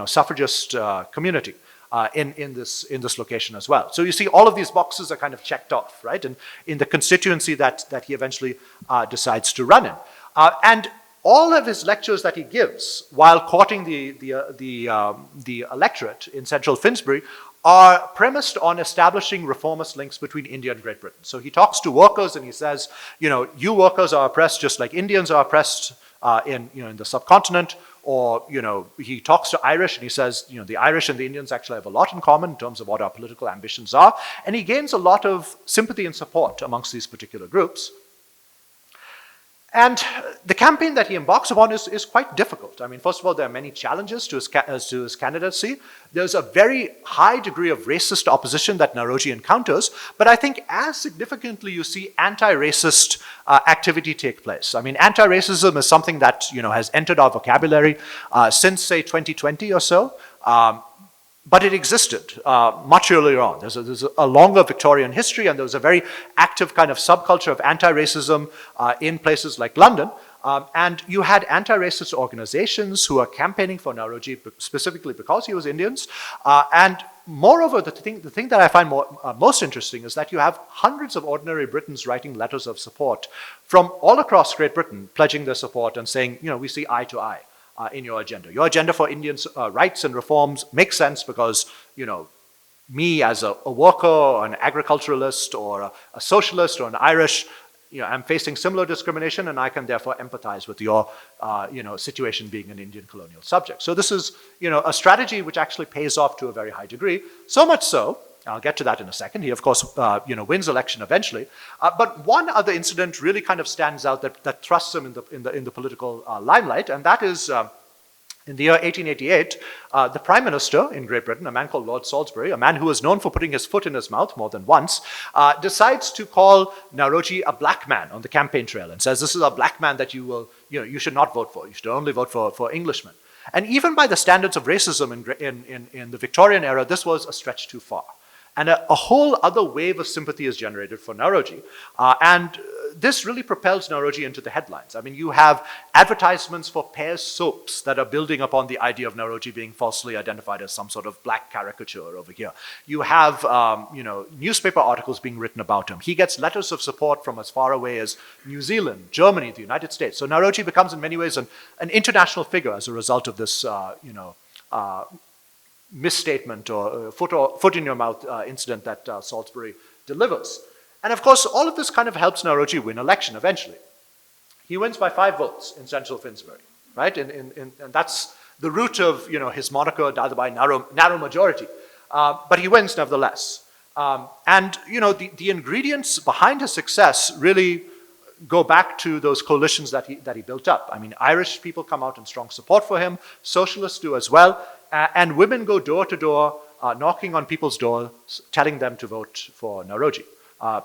suffragist community in this location as well. So you see, all of these boxes are kind of checked off, right? And in the constituency that he eventually decides to run in, and all of his lectures that he gives while courting the electorate in Central Finsbury are premised on establishing reformist links between India and Great Britain. So he talks to workers and he says, you workers are oppressed just like Indians are oppressed in the subcontinent. or, he talks to Irish and he says, the Irish and the Indians actually have a lot in common in terms of what our political ambitions are. And he gains a lot of sympathy and support amongst these particular groups. And the campaign that he embarks upon is quite difficult. I mean, first of all, there are many challenges to his candidacy. There's a very high degree of racist opposition that Naoroji encounters, but I think as significantly you see anti-racist activity take place. I mean, anti-racism is something that has entered our vocabulary since, say, 2020 or so. But it existed much earlier on. There's a longer Victorian history, and there was a very active kind of subculture of anti-racism in places like London. And you had anti-racist organizations who are campaigning for Naoroji specifically because he was Indians. And moreover, the thing that I find most interesting is that you have hundreds of ordinary Britons writing letters of support from all across Great Britain, pledging their support and saying, we see eye to eye in your agenda. Your agenda for Indians' rights and reforms makes sense because, me as a worker or an agriculturalist or a socialist or an Irish, I'm facing similar discrimination, and I can therefore empathize with your, situation being an Indian colonial subject. So this is, a strategy which actually pays off to a very high degree. So much so, I'll get to that in a second. He, of course, wins election eventually. But one other incident really kind of stands out that thrusts him in the political limelight, and that is in the year 1888, the Prime Minister in Great Britain, a man called Lord Salisbury, a man who was known for putting his foot in his mouth more than once, decides to call Naoroji a black man on the campaign trail and says, this is a black man that you should not vote for. You should only vote for Englishmen. And even by the standards of racism in the Victorian era, this was a stretch too far. And a whole other wave of sympathy is generated for Naoroji. And this really propels Naoroji into the headlines. I mean, you have advertisements for Pear's soaps that are building upon the idea of Naoroji being falsely identified as some sort of black caricature over here. You have, newspaper articles being written about him. He gets letters of support from as far away as New Zealand, Germany, the United States. So Naoroji becomes in many ways an international figure as a result of this, misstatement or foot in your mouth incident that Salisbury delivers. And of course, all of this kind of helps Naoroji win election eventually. He wins by 5 votes in central Finsbury, right? And that's the root of his moniker, Dadabhai, narrow majority. But he wins nevertheless. And the ingredients behind his success really go back to those coalitions that he built up. I mean, Irish people come out in strong support for him, socialists do as well, and women go door to door, knocking on people's doors, telling them to vote for Naoroji.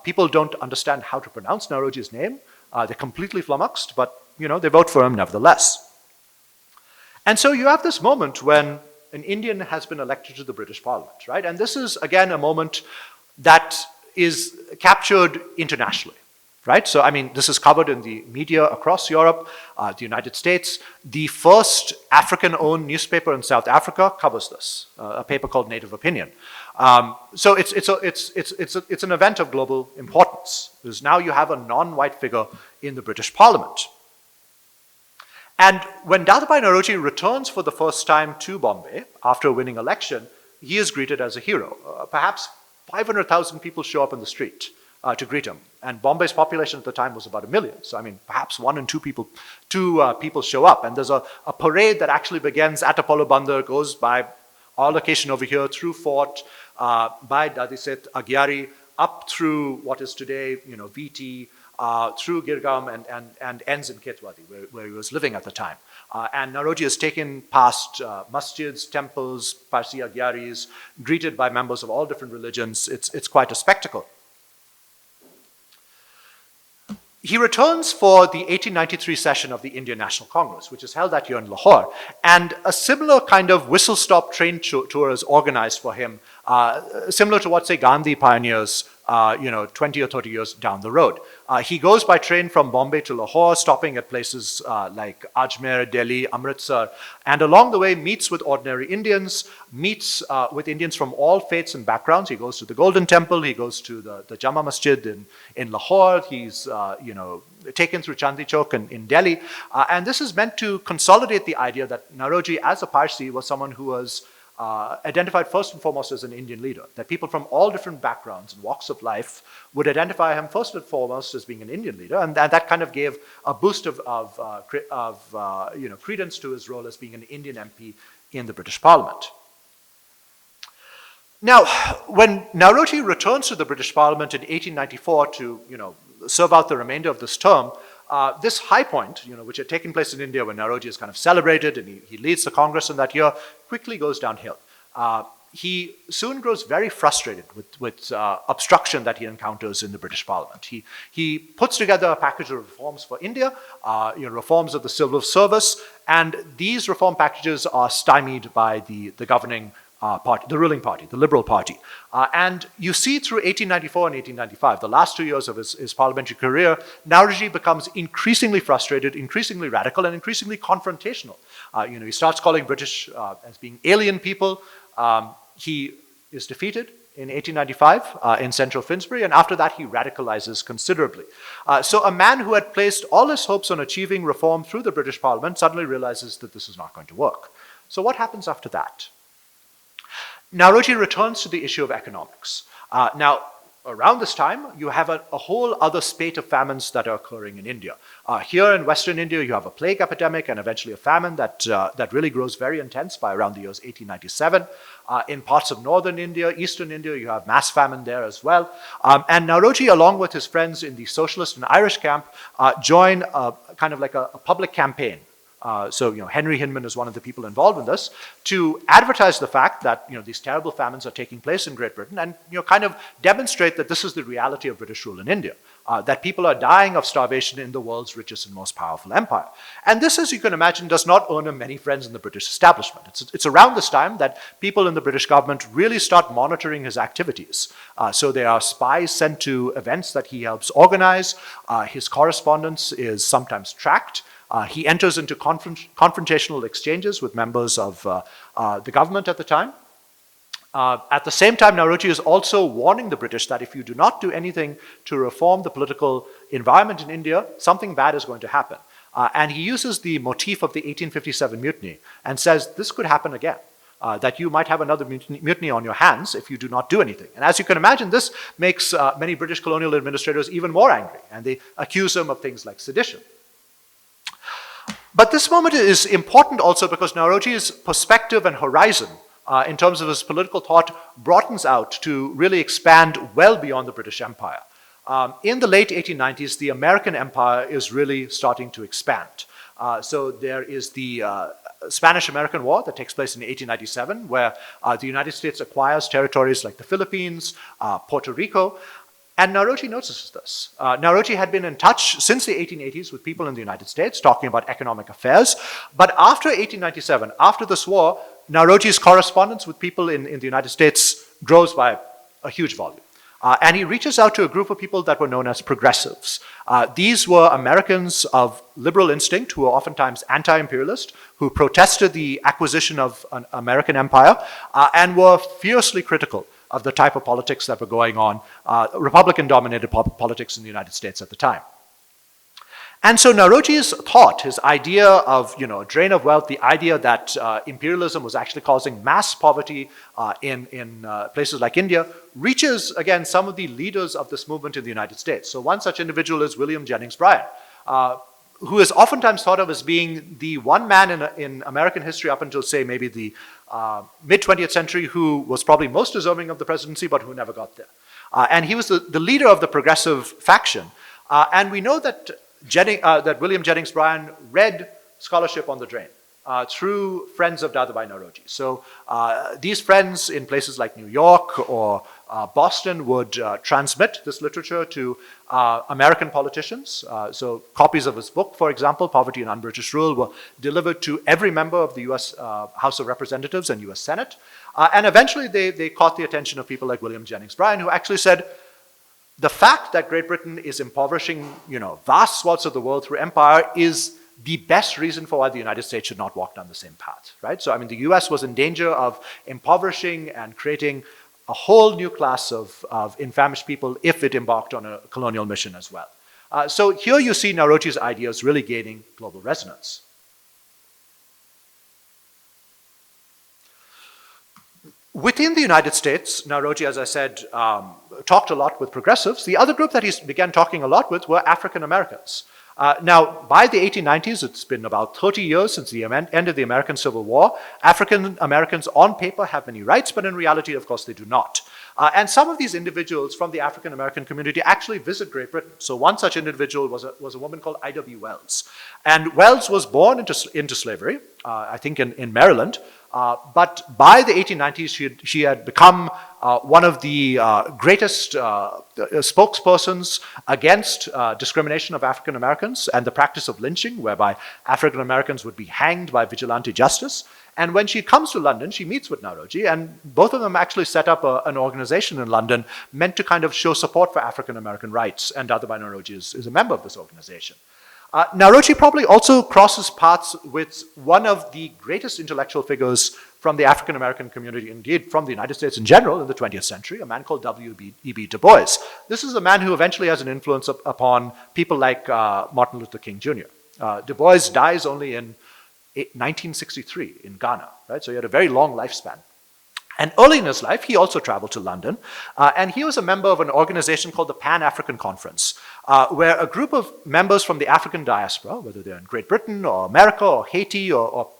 People don't understand how to pronounce Naoroji's name. They're completely flummoxed, but they vote for him nevertheless. And so you have this moment when an Indian has been elected to the British Parliament, right? And this is, again, a moment that is captured internationally, right? So, I mean, this is covered in the media across Europe, the United States. The first African-owned newspaper in South Africa covers this, a paper called Native Opinion. So it's an event of global importance, because now you have a non-white figure in the British Parliament. And when Dadabhai Naoroji returns for the first time to Bombay after winning election, he is greeted as a hero. Perhaps 500,000 people show up in the street to greet him. And Bombay's population at the time was about 1 million. So, I mean, perhaps 1 and 2 people show up. And there's a parade that actually begins at Apollo Bandar, goes by our location over here, through Fort, by Dadisit, Agyari, up through what is today, VT, through Girgam and ends in Ketwadi, where he was living at the time. And Naoroji is taken past masjids, temples, Parsi Agyaris, greeted by members of all different religions. It's quite a spectacle. He returns for the 1893 session of the Indian National Congress, which is held that year in Lahore, and a similar kind of whistle-stop train tour is organized for him, similar to what, say, Gandhi pioneers 20 or 30 years down the road. He goes by train from Bombay to Lahore, stopping at places like Ajmer, Delhi, Amritsar, and along the way meets with ordinary Indians, meets with Indians from all faiths and backgrounds. He goes to the Golden Temple, he goes to the Jama Masjid in Lahore, he's taken through Chandni Chowk in Delhi, and this is meant to consolidate the idea that Naoroji, as a Parsi, was someone who was identified first and foremost as an Indian leader, that people from all different backgrounds and walks of life would identify him first and foremost as being an Indian leader, and that kind of gave a boost of credence to his role as being an Indian MP in the British Parliament. Now, when Naoroji returns to the British Parliament in 1894 to, serve out the remainder of this term, this high point, which had taken place in India when Naoroji is kind of celebrated and he leads the Congress in that year, quickly goes downhill. He soon grows very frustrated with obstruction that he encounters in the British Parliament. He puts together a package of reforms for India, reforms of the civil service, and these reform packages are stymied by the governing party, the ruling party, the Liberal Party. And you see through 1894 and 1895, the last 2 years of his parliamentary career, Naoroji becomes increasingly frustrated, increasingly radical, and increasingly confrontational. He starts calling British as being alien people. He is defeated in 1895 in central Finsbury, and after that he radicalizes considerably. So a man who had placed all his hopes on achieving reform through the British Parliament suddenly realizes that this is not going to work. So what happens after that? Naoroji returns to the issue of economics. Now, around this time, you have a whole other spate of famines that are occurring in India. Here in Western India, you have a plague epidemic and eventually a famine that really grows very intense by around the years 1897. In parts of northern India, eastern India, you have mass famine there as well. And Naoroji, along with his friends in the socialist and Irish camp, join kind of like a public campaign. So Henry Hinman is one of the people involved in this, to advertise the fact that these terrible famines are taking place in Great Britain, and kind of demonstrate that this is the reality of British rule in India, that people are dying of starvation in the world's richest and most powerful empire. And this, as you can imagine, does not earn him many friends in the British establishment. It's around this time that people in the British government really start monitoring his activities. So there are spies sent to events that he helps organize. His correspondence is sometimes tracked. He enters into confrontational exchanges with members of the government at the time. At the same time, Naoroji is also warning the British that if you do not do anything to reform the political environment in India, something bad is going to happen. And he uses the motif of the 1857 mutiny and says this could happen again, that you might have another mutiny on your hands if you do not do anything. And as you can imagine, this makes many British colonial administrators even more angry, and they accuse him of things like sedition. But this moment is important also because Naoroji's perspective and horizon in terms of his political thought broadens out to really expand well beyond the British Empire. In the late 1890s, the American Empire is really starting to expand. So there is the Spanish-American War that takes place in 1897, where the United States acquires territories like the Philippines, Puerto Rico, and Naoroji notices this. Naoroji had been in touch since the 1880s with people in the United States talking about economic affairs. But after 1897, after this war, Naoroji's correspondence with people in the United States grows by a huge volume. And he reaches out to a group of people that were known as progressives. These were Americans of liberal instinct who were oftentimes anti-imperialist, who protested the acquisition of an American empire and were fiercely critical of the type of politics that were going on, Republican-dominated politics in the United States at the time. And so Naoroji's thought, his idea of a drain of wealth, the idea that imperialism was actually causing mass poverty in places like India, reaches, again, some of the leaders of this movement in the United States. So one such individual is William Jennings Bryan, who is oftentimes thought of as being the one man in American history up until, say, maybe the mid-20th century who was probably most deserving of the presidency, but who never got there. And he was the leader of the progressive faction. And we know that that William Jennings Bryan read scholarship on the drain through friends of Dadabhai Naoroji. So these friends in places like New York or Boston would transmit this literature to American politicians. So copies of his book, for example, Poverty and Un-British Rule, were delivered to every member of the US House of Representatives and US Senate. And eventually they caught the attention of people like William Jennings Bryan, who actually said, the fact that Great Britain is impoverishing, vast swaths of the world through empire is the best reason for why the United States should not walk down the same path, right? So, the US was in danger of impoverishing and creating a whole new class of infamished people if it embarked on a colonial mission as well. So here you see Naoroji's ideas really gaining global resonance. Within the United States, Naoroji, as I said, talked a lot with progressives. The other group that he began talking a lot with were African Americans. Now, by the 1890s, it's been about 30 years since the end of the American Civil War. African Americans on paper have many rights, but in reality, of course, they do not. And some of these individuals from the African American community actually visit Great Britain. So one such individual was a woman called I.W. Wells. And Wells was born into slavery, I think in Maryland. But by the 1890s, she had become one of the greatest spokespersons against discrimination of African Americans and the practice of lynching, whereby African Americans would be hanged by vigilante justice. And when she comes to London, she meets with Naoroji, and both of them actually set up an organization in London meant to kind of show support for African American rights, and Dadabhai Naoroji is a member of this organization. Naoroji probably also crosses paths with one of the greatest intellectual figures from the African American community, indeed from the United States in general in the 20th century, a man called W.E.B. Du Bois. This is a man who eventually has an influence upon people like Martin Luther King Jr. Du Bois dies only in 1963 in Ghana, right? So he had a very long lifespan. And early in his life, he also traveled to London, and he was a member of an organization called the Pan-African Conference, where a group of members from the African diaspora, whether they're in Great Britain or America or Haiti or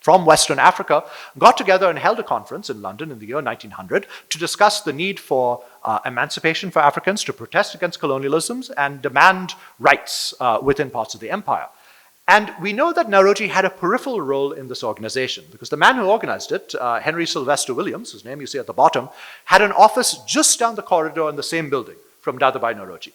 from Western Africa, got together and held a conference in London in the year 1900 to discuss the need for emancipation for Africans, to protest against colonialisms, and demand rights within parts of the empire. And we know that Naoroji had a peripheral role in this organization because the man who organized it, Henry Sylvester Williams, whose name you see at the bottom, had an office just down the corridor in the same building from Dadabhai Naoroji.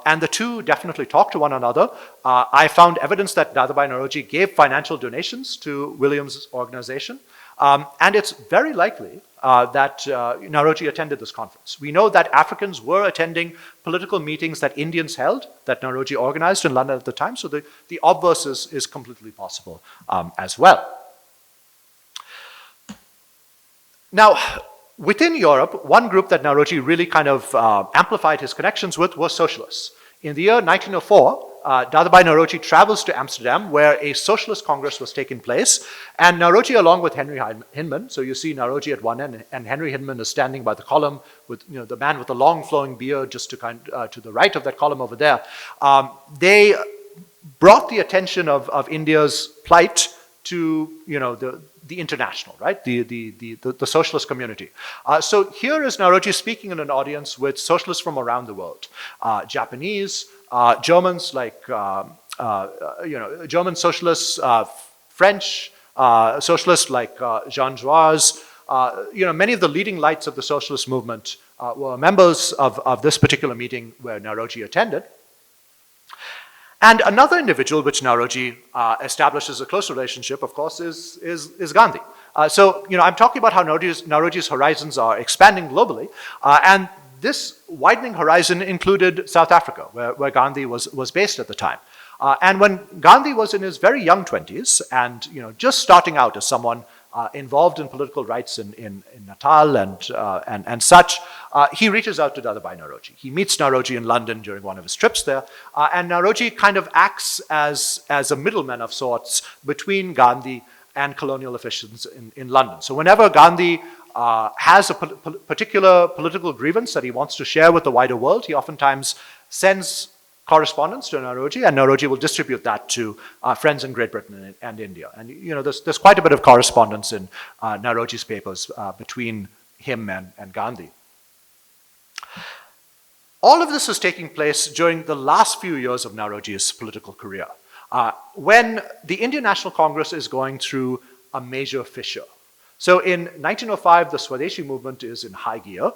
And the two definitely talked to one another. I found evidence that Dadabhai Naoroji gave financial donations to Williams' organization. And it's very likely that Naoroji attended this conference. We know that Africans were attending political meetings that Indians held, that Naoroji organized in London at the time, so the obverse is completely possible as well. Now, within Europe, one group that Naoroji really kind of amplified his connections with was socialists. In the year 1904, Dadabhai Naoroji travels to Amsterdam, where a socialist congress was taking place, and Naoroji, along with Henry Hyndman, so you see Naoroji at one end, and Henry Hyndman is standing by the column with the man with the long flowing beard just to the right of that column over there. They brought the attention of India's plight to the international, right? The socialist community. So here is Naoroji speaking in an audience with socialists from around the world, Japanese, Germans like German socialists, French socialists like Jean Jaurès. Many of the leading lights of the socialist movement were members of this particular meeting where Naoroji attended. And another individual which Naoroji establishes a close relationship, of course, is Gandhi. So I'm talking about how Naoroji's horizons are expanding globally, and this widening horizon included South Africa, where Gandhi was based at the time. And when Gandhi was in his very young 20s and just starting out as someone involved in political rights in Natal and such, he reaches out to Dadabhai Naoroji. He meets Naoroji in London during one of his trips there, and Naoroji kind of acts as a middleman of sorts between Gandhi and colonial officials in London. So whenever Gandhi has a particular political grievance that he wants to share with the wider world, he oftentimes sends correspondence to Naoroji, and Naoroji will distribute that to friends in Great Britain and India. And there's quite a bit of correspondence in Naoroji's papers between him and Gandhi. All of this is taking place during the last few years of Naoroji's political career, when the Indian National Congress is going through a major fissure. So in 1905, the Swadeshi movement is in high gear,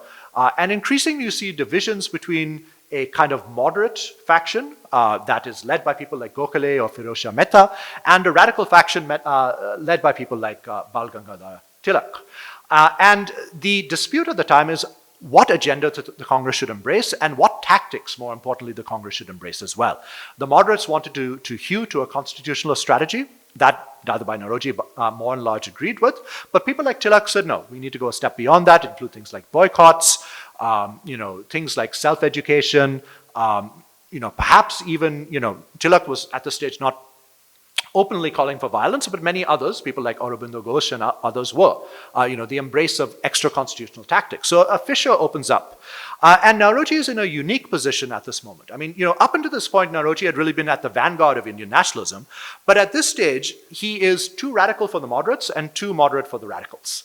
and increasingly you see divisions between a kind of moderate faction that is led by people like Gokhale or Firoz Shah Mehta, and a radical faction led by people like Bal Gangadhar Tilak. And the dispute at the time is what agenda the Congress should embrace and what tactics, more importantly, the Congress should embrace as well. The moderates wanted to hew to a constitutionalist strategy that Dadabhai Naoroji more and large agreed with, but people like Tilak said, no, we need to go a step beyond that, include things like boycotts, things like self-education, perhaps even, Tilak was at this stage not openly calling for violence, but many others, people like Aurobindo Ghosh and others were, the embrace of extra-constitutional tactics. So a fissure opens up. And Naoroji is in a unique position at this moment. I mean, up until this point, Naoroji had really been at the vanguard of Indian nationalism, but at this stage, he is too radical for the moderates and too moderate for the radicals.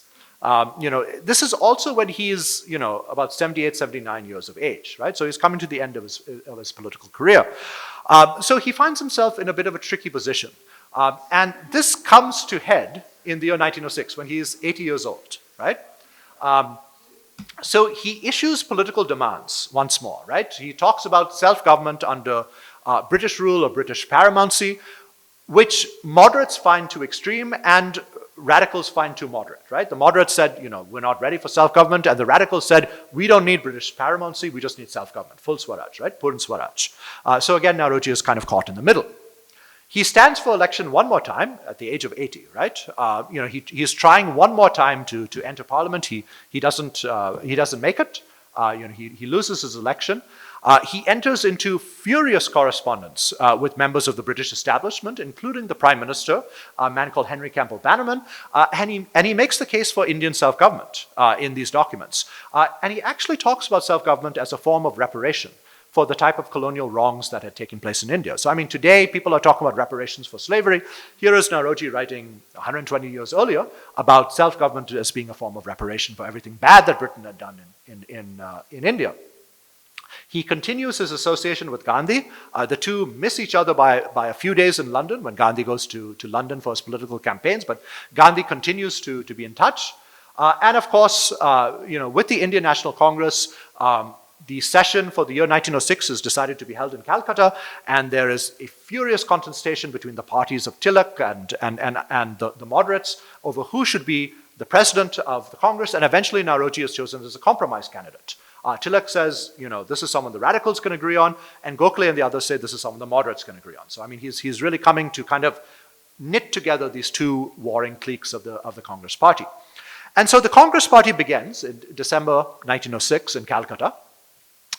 This is also when he is, about 78, 79 years of age, right? So he's coming to the end of his political career. So he finds himself in a bit of a tricky position. And this comes to head in the year 1906 when he is 80 years old, right? So he issues political demands once more, right? He talks about self-government under British rule or British paramountcy, which moderates find too extreme and radicals find too moderate, right? The moderates said, we're not ready for self-government, and the radicals said, we don't need British paramountcy, we just need self-government, full Swaraj, right? Purn Swaraj. So again, Naoroji is kind of caught in the middle. He stands for election one more time at the age of 80, right? He's trying one more time to enter parliament. He doesn't make it. He loses his election. He enters into furious correspondence with members of the British establishment, including the Prime Minister, a man called Henry Campbell Bannerman, and he makes the case for Indian self-government in these documents. And he actually talks about self-government as a form of reparation for the type of colonial wrongs that had taken place in India. So I mean, today people are talking about reparations for slavery. Here is Naoroji writing 120 years earlier about self-government as being a form of reparation for everything bad that Britain had done in India. He continues his association with Gandhi. The two miss each other by a few days in London when Gandhi goes to London for his political campaigns, but Gandhi continues to be in touch. And of course, with the Indian National Congress, the session for the year 1906 is decided to be held in Calcutta, and there is a furious contestation between the parties of Tilak and the moderates over who should be the president of the Congress, and eventually Naoroji is chosen as a compromise candidate. Tilak says, this is someone the radicals can agree on, and Gokhale and the others say this is someone the moderates can agree on. So I mean, he's really coming to kind of knit together these two warring cliques of the Congress Party. And so the Congress Party begins in December 1906 in Calcutta.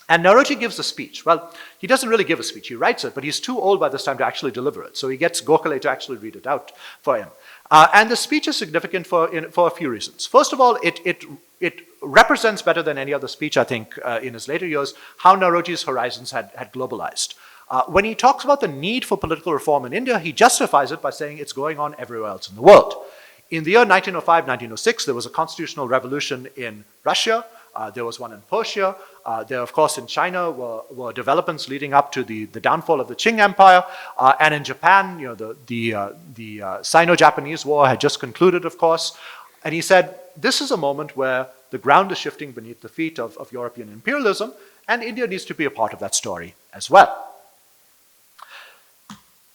And Naoroji gives a speech. Well, he doesn't really give a speech. He writes it, but he's too old by this time to actually deliver it. So he gets Gokhale to actually read it out for him. And the speech is significant for a few reasons. First of all, it represents better than any other speech, I think, in his later years, how Naoroji's horizons had globalized. When he talks about the need for political reform in India, he justifies it by saying it's going on everywhere else in the world. In the year 1905, 1906, there was a constitutional revolution in Russia. There was one in Persia. There, of course, in China were developments leading up to the downfall of the Qing Empire. And in Japan, the Sino-Japanese War had just concluded, of course. And he said, this is a moment where the ground is shifting beneath the feet of European imperialism, and India needs to be a part of that story as well.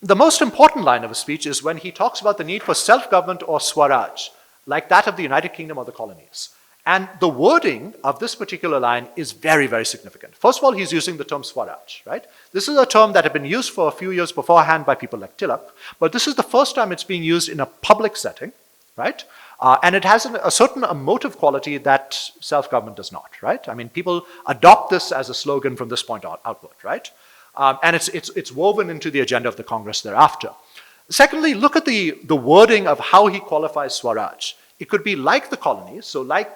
The most important line of his speech is when he talks about the need for self-government or Swaraj, like that of the United Kingdom or the colonies. And the wording of this particular line is very, very significant. First of all, he's using the term Swaraj, right? This is a term that had been used for a few years beforehand by people like Tilak, but this is the first time it's being used in a public setting, right? And it has a certain emotive quality that self-government does not, right? I mean, people adopt this as a slogan from this point outward, right? And it's woven into the agenda of the Congress thereafter. Secondly, look at the wording of how he qualifies Swaraj. It could be like the colonies, so like,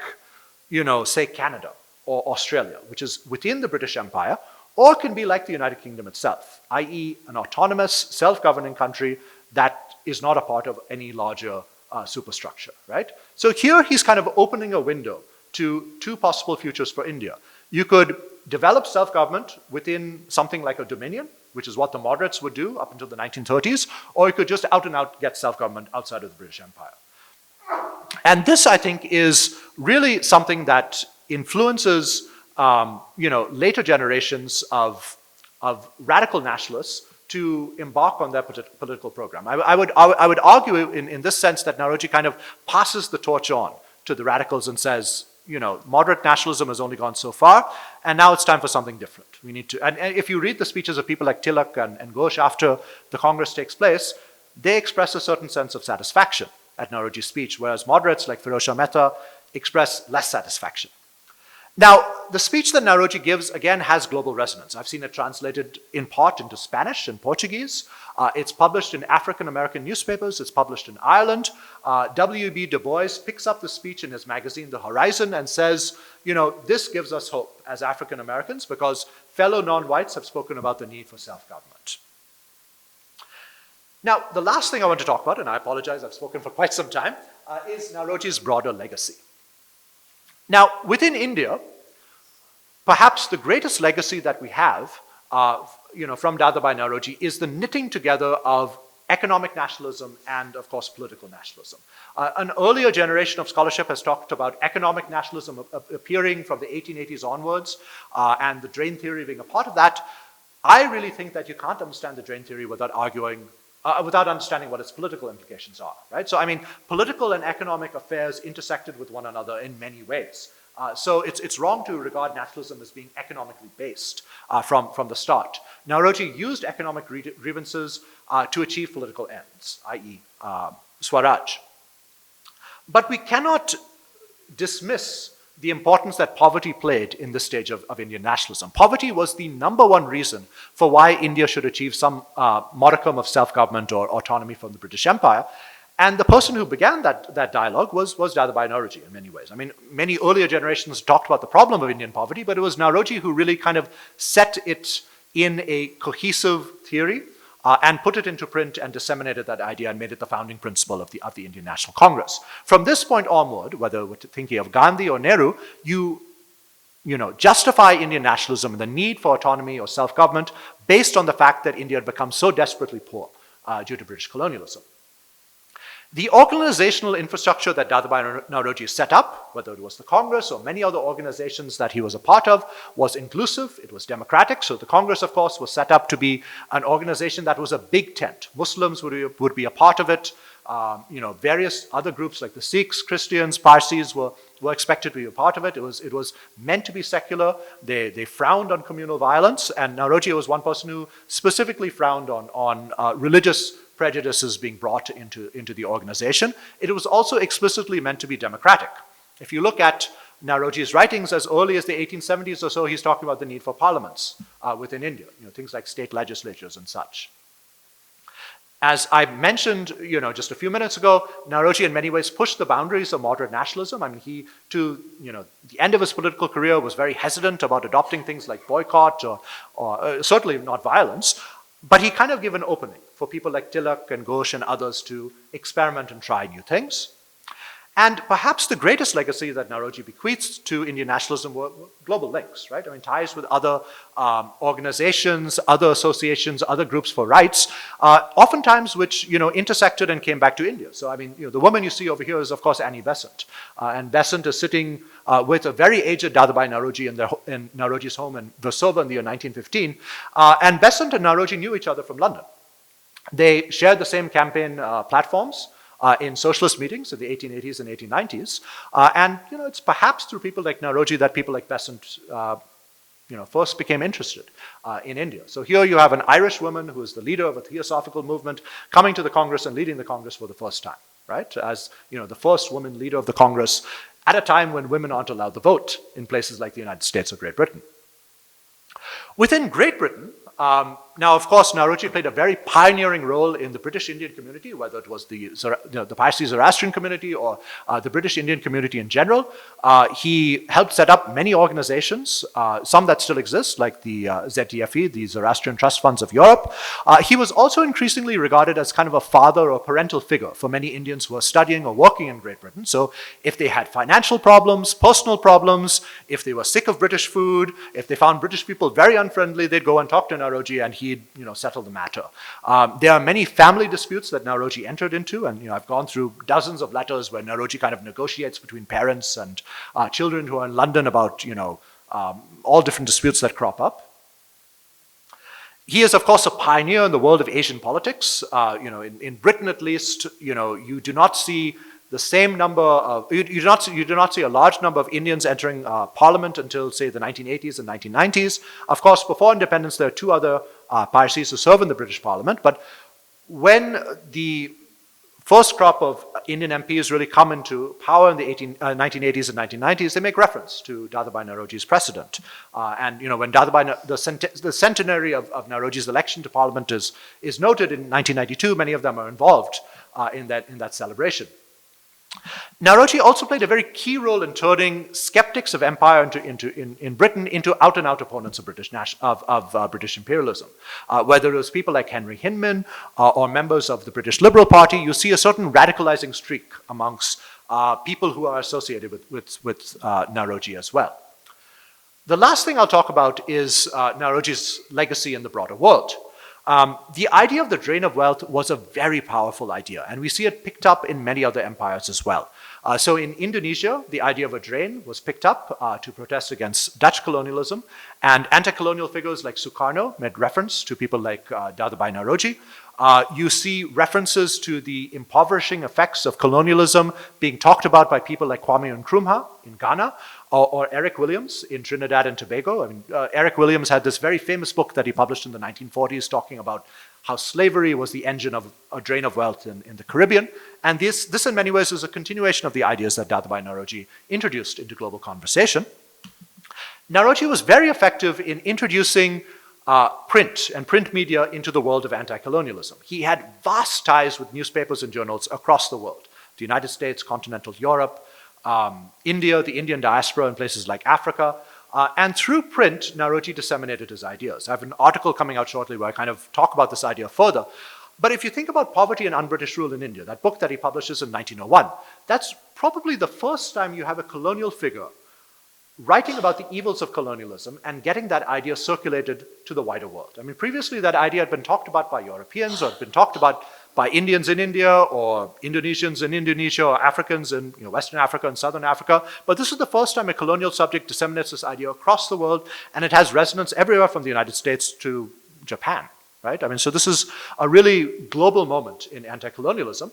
say Canada or Australia, which is within the British Empire, or it can be like the United Kingdom itself, i.e. an autonomous, self-governing country that is not a part of any larger superstructure, right? So here he's kind of opening a window to two possible futures for India. You could develop self-government within something like a dominion, which is what the moderates would do up until the 1930s, or you could just out and out get self-government outside of the British Empire. And this, I think, is really something that influences, later generations of radical nationalists to embark on their political program. I would argue in this sense that Naoroji kind of passes the torch on to the radicals and says, moderate nationalism has only gone so far, and now it's time for something different. We need to, and if you read the speeches of people like Tilak and Ghosh after the Congress takes place, they express a certain sense of satisfaction at Naoroji's speech, whereas moderates like Firoz Shah Mehta express less satisfaction. Now, the speech that Naoroji gives, again, has global resonance. I've seen it translated in part into Spanish and Portuguese. It's published in African-American newspapers. It's published in Ireland. W.B. Du Bois picks up the speech in his magazine, The Horizon, and says, you know, this gives us hope as African-Americans because fellow non-whites have spoken about the need for self-government. Now, the last thing I want to talk about, and I apologize, I've spoken for quite some time, is Naoroji's broader legacy. Now, within India, perhaps the greatest legacy that we have from Dadabhai Naoroji is the knitting together of economic nationalism and, of course, political nationalism. An earlier generation of scholarship has talked about economic nationalism appearing from the 1880s onwards and the drain theory being a part of that. I really think that you can't understand the drain theory without without understanding what its political implications are, right? So, I mean, political and economic affairs intersected with one another in many ways. So it's wrong to regard nationalism as being economically based from the start. Naoroji used economic grievances to achieve political ends, i.e. Swaraj. But we cannot dismiss the importance that poverty played in this stage of Indian nationalism. Poverty was the #1 reason for why India should achieve some modicum of self-government or autonomy from the British Empire. And the person who began that dialogue was Dadabhai Naoroji in many ways. I mean, many earlier generations talked about the problem of Indian poverty, but it was Naoroji who really kind of set it in a cohesive theory and put it into print and disseminated that idea and made it the founding principle of the Indian National Congress. From this point onward, whether we're thinking of Gandhi or Nehru, you justify Indian nationalism and the need for autonomy or self-government based on the fact that India had become so desperately poor due to British colonialism. The organizational infrastructure that Dadabhai Naoroji set up, whether it was the Congress or many other organizations that he was a part of, was inclusive, it was democratic. So the Congress, of course, was set up to be an organization that was a big tent. Muslims would be a part of it. Various other groups like the Sikhs, Christians, Parsis were expected to be a part of it. It was meant to be secular. They frowned on communal violence, and Naoroji was one person who specifically frowned on religious prejudices being brought into the organization. It was also explicitly meant to be democratic. If you look at Naoroji's writings as early as the 1870s or so, he's talking about the need for parliaments within India, things like state legislatures and such. As I mentioned, just a few minutes ago, Naoroji in many ways pushed the boundaries of moderate nationalism. I mean, he, to the end of his political career, was very hesitant about adopting things like boycott or certainly not violence. But he kind of gave an opening for people like Tilak and Ghosh and others to experiment and try new things. And perhaps the greatest legacy that Naoroji bequeaths to Indian nationalism were global links, right? I mean, ties with other organizations, other associations, other groups for rights, oftentimes which, intersected and came back to India. So, I mean, the woman you see over here is, of course, Annie Besant. And Besant is sitting with a very aged Dadabhai Naoroji in Naoroji's home in Versova in the year 1915. And Besant and Naoroji knew each other from London. They shared the same campaign platforms in socialist meetings in the 1880s and 1890s. And it's perhaps through people like Naoroji that people like Besant first became interested in India. So here you have an Irish woman who is the leader of a theosophical movement coming to the Congress and leading the Congress for the first time, right? As the first woman leader of the Congress at a time when women aren't allowed to vote in places like the United States or Great Britain. Within Great Britain, now, of course, Naoroji played a very pioneering role in the British Indian community, whether it was the Parsi Zoroastrian community or the British Indian community in general. He helped set up many organizations, some that still exist, like the ZTFE, the Zoroastrian Trust Funds of Europe. He was also increasingly regarded as kind of a father or parental figure for many Indians who were studying or working in Great Britain. So if they had financial problems, personal problems, if they were sick of British food, if they found British people very unfriendly, they'd go and talk to Naoroji and he'd settle the matter. There are many family disputes that Naoroji entered into, and I've gone through dozens of letters where Naoroji kind of negotiates between parents and children who are in London about all different disputes that crop up. He is, of course, a pioneer in the world of Asian politics. In Britain, at least, you do not see the same number of, you do not see a large number of Indians entering parliament until, say, the 1980s and 1990s. Of course, before independence, there are two other Parsis who serve in the British parliament. But when the first crop of Indian MPs really come into power in the 1980s and 1990s, they make reference to Dadabhai Naoroji's precedent. And when Dadabhai, the centenary of Naoroji's election to parliament is noted in 1992, many of them are involved in that celebration. Naoroji also played a very key role in turning skeptics of empire in Britain into out-and-out opponents of British imperialism. Whether it was people like Henry Hinman or members of the British Liberal Party, you see a certain radicalizing streak amongst people who are associated with Naoroji as well. The last thing I'll talk about is Naoroji's legacy in the broader world. The idea of the drain of wealth was a very powerful idea, and we see it picked up in many other empires as well. So in Indonesia, the idea of a drain was picked up to protest against Dutch colonialism, and anti-colonial figures like Sukarno made reference to people like Dadabhai Naoroji. You see references to the impoverishing effects of colonialism being talked about by people like Kwame Nkrumah in Ghana, or Eric Williams in Trinidad and Tobago. I mean, Eric Williams had this very famous book that he published in the 1940s talking about how slavery was the engine of a drain of wealth in the Caribbean. And this in many ways is a continuation of the ideas that Dadabhai Naoroji introduced into global conversation. Naoroji was very effective in introducing print and print media into the world of anti-colonialism. He had vast ties with newspapers and journals across the world: the United States, continental Europe, India, the Indian diaspora in places like Africa. And through print, Naoroji disseminated his ideas. I have an article coming out shortly where I kind of talk about this idea further. But if you think about poverty and un-British rule in India, that book that he publishes in 1901, that's probably the first time you have a colonial figure writing about the evils of colonialism and getting that idea circulated to the wider world. I mean, previously that idea had been talked about by Europeans, or had been talked about by Indians in India, or Indonesians in Indonesia, or Africans in Western Africa and Southern Africa. But this is the first time a colonial subject disseminates this idea across the world, and it has resonance everywhere from the United States to Japan, right? I mean, so this is a really global moment in anti-colonialism.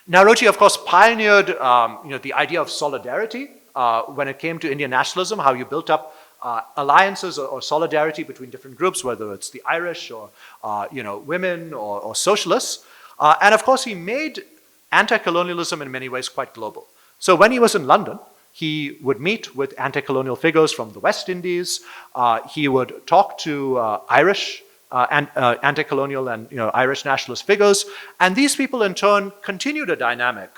Naoroji, of course, pioneered the idea of solidarity when it came to Indian nationalism, how you built up alliances or solidarity between different groups, whether it's the Irish or women or socialists. And of course, he made anti-colonialism in many ways quite global. So when he was in London, he would meet with anti-colonial figures from the West Indies. He would talk to Irish anti-colonial and Irish nationalist figures. And these people in turn continued a dynamic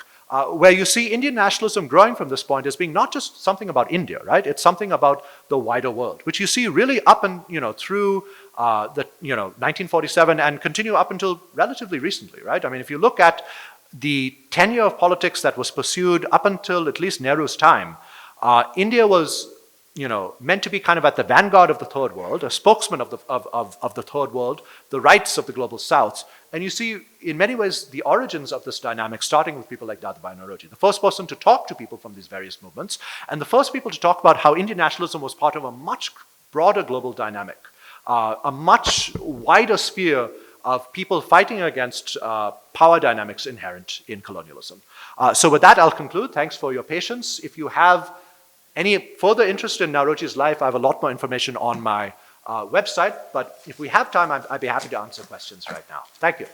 where you see Indian nationalism growing from this point as being not just something about India, right? It's something about the wider world, which you see really up and through the 1947 and continue up until relatively recently, right? I mean, if you look at the tenure of politics that was pursued up until at least Nehru's time, India was meant to be kind of at the vanguard of the third world, a spokesman of the third world, the rights of the global south. And you see, in many ways, the origins of this dynamic, starting with people like Dadabhai Naoroji, the first person to talk to people from these various movements, and the first people to talk about how Indian nationalism was part of a much broader global dynamic, a much wider sphere of people fighting against power dynamics inherent in colonialism. So with that, I'll conclude. Thanks for your patience. If you have any further interest in Naoroji's life, I have a lot more information on my website, but if we have time, I'd be happy to answer questions right now. Thank you.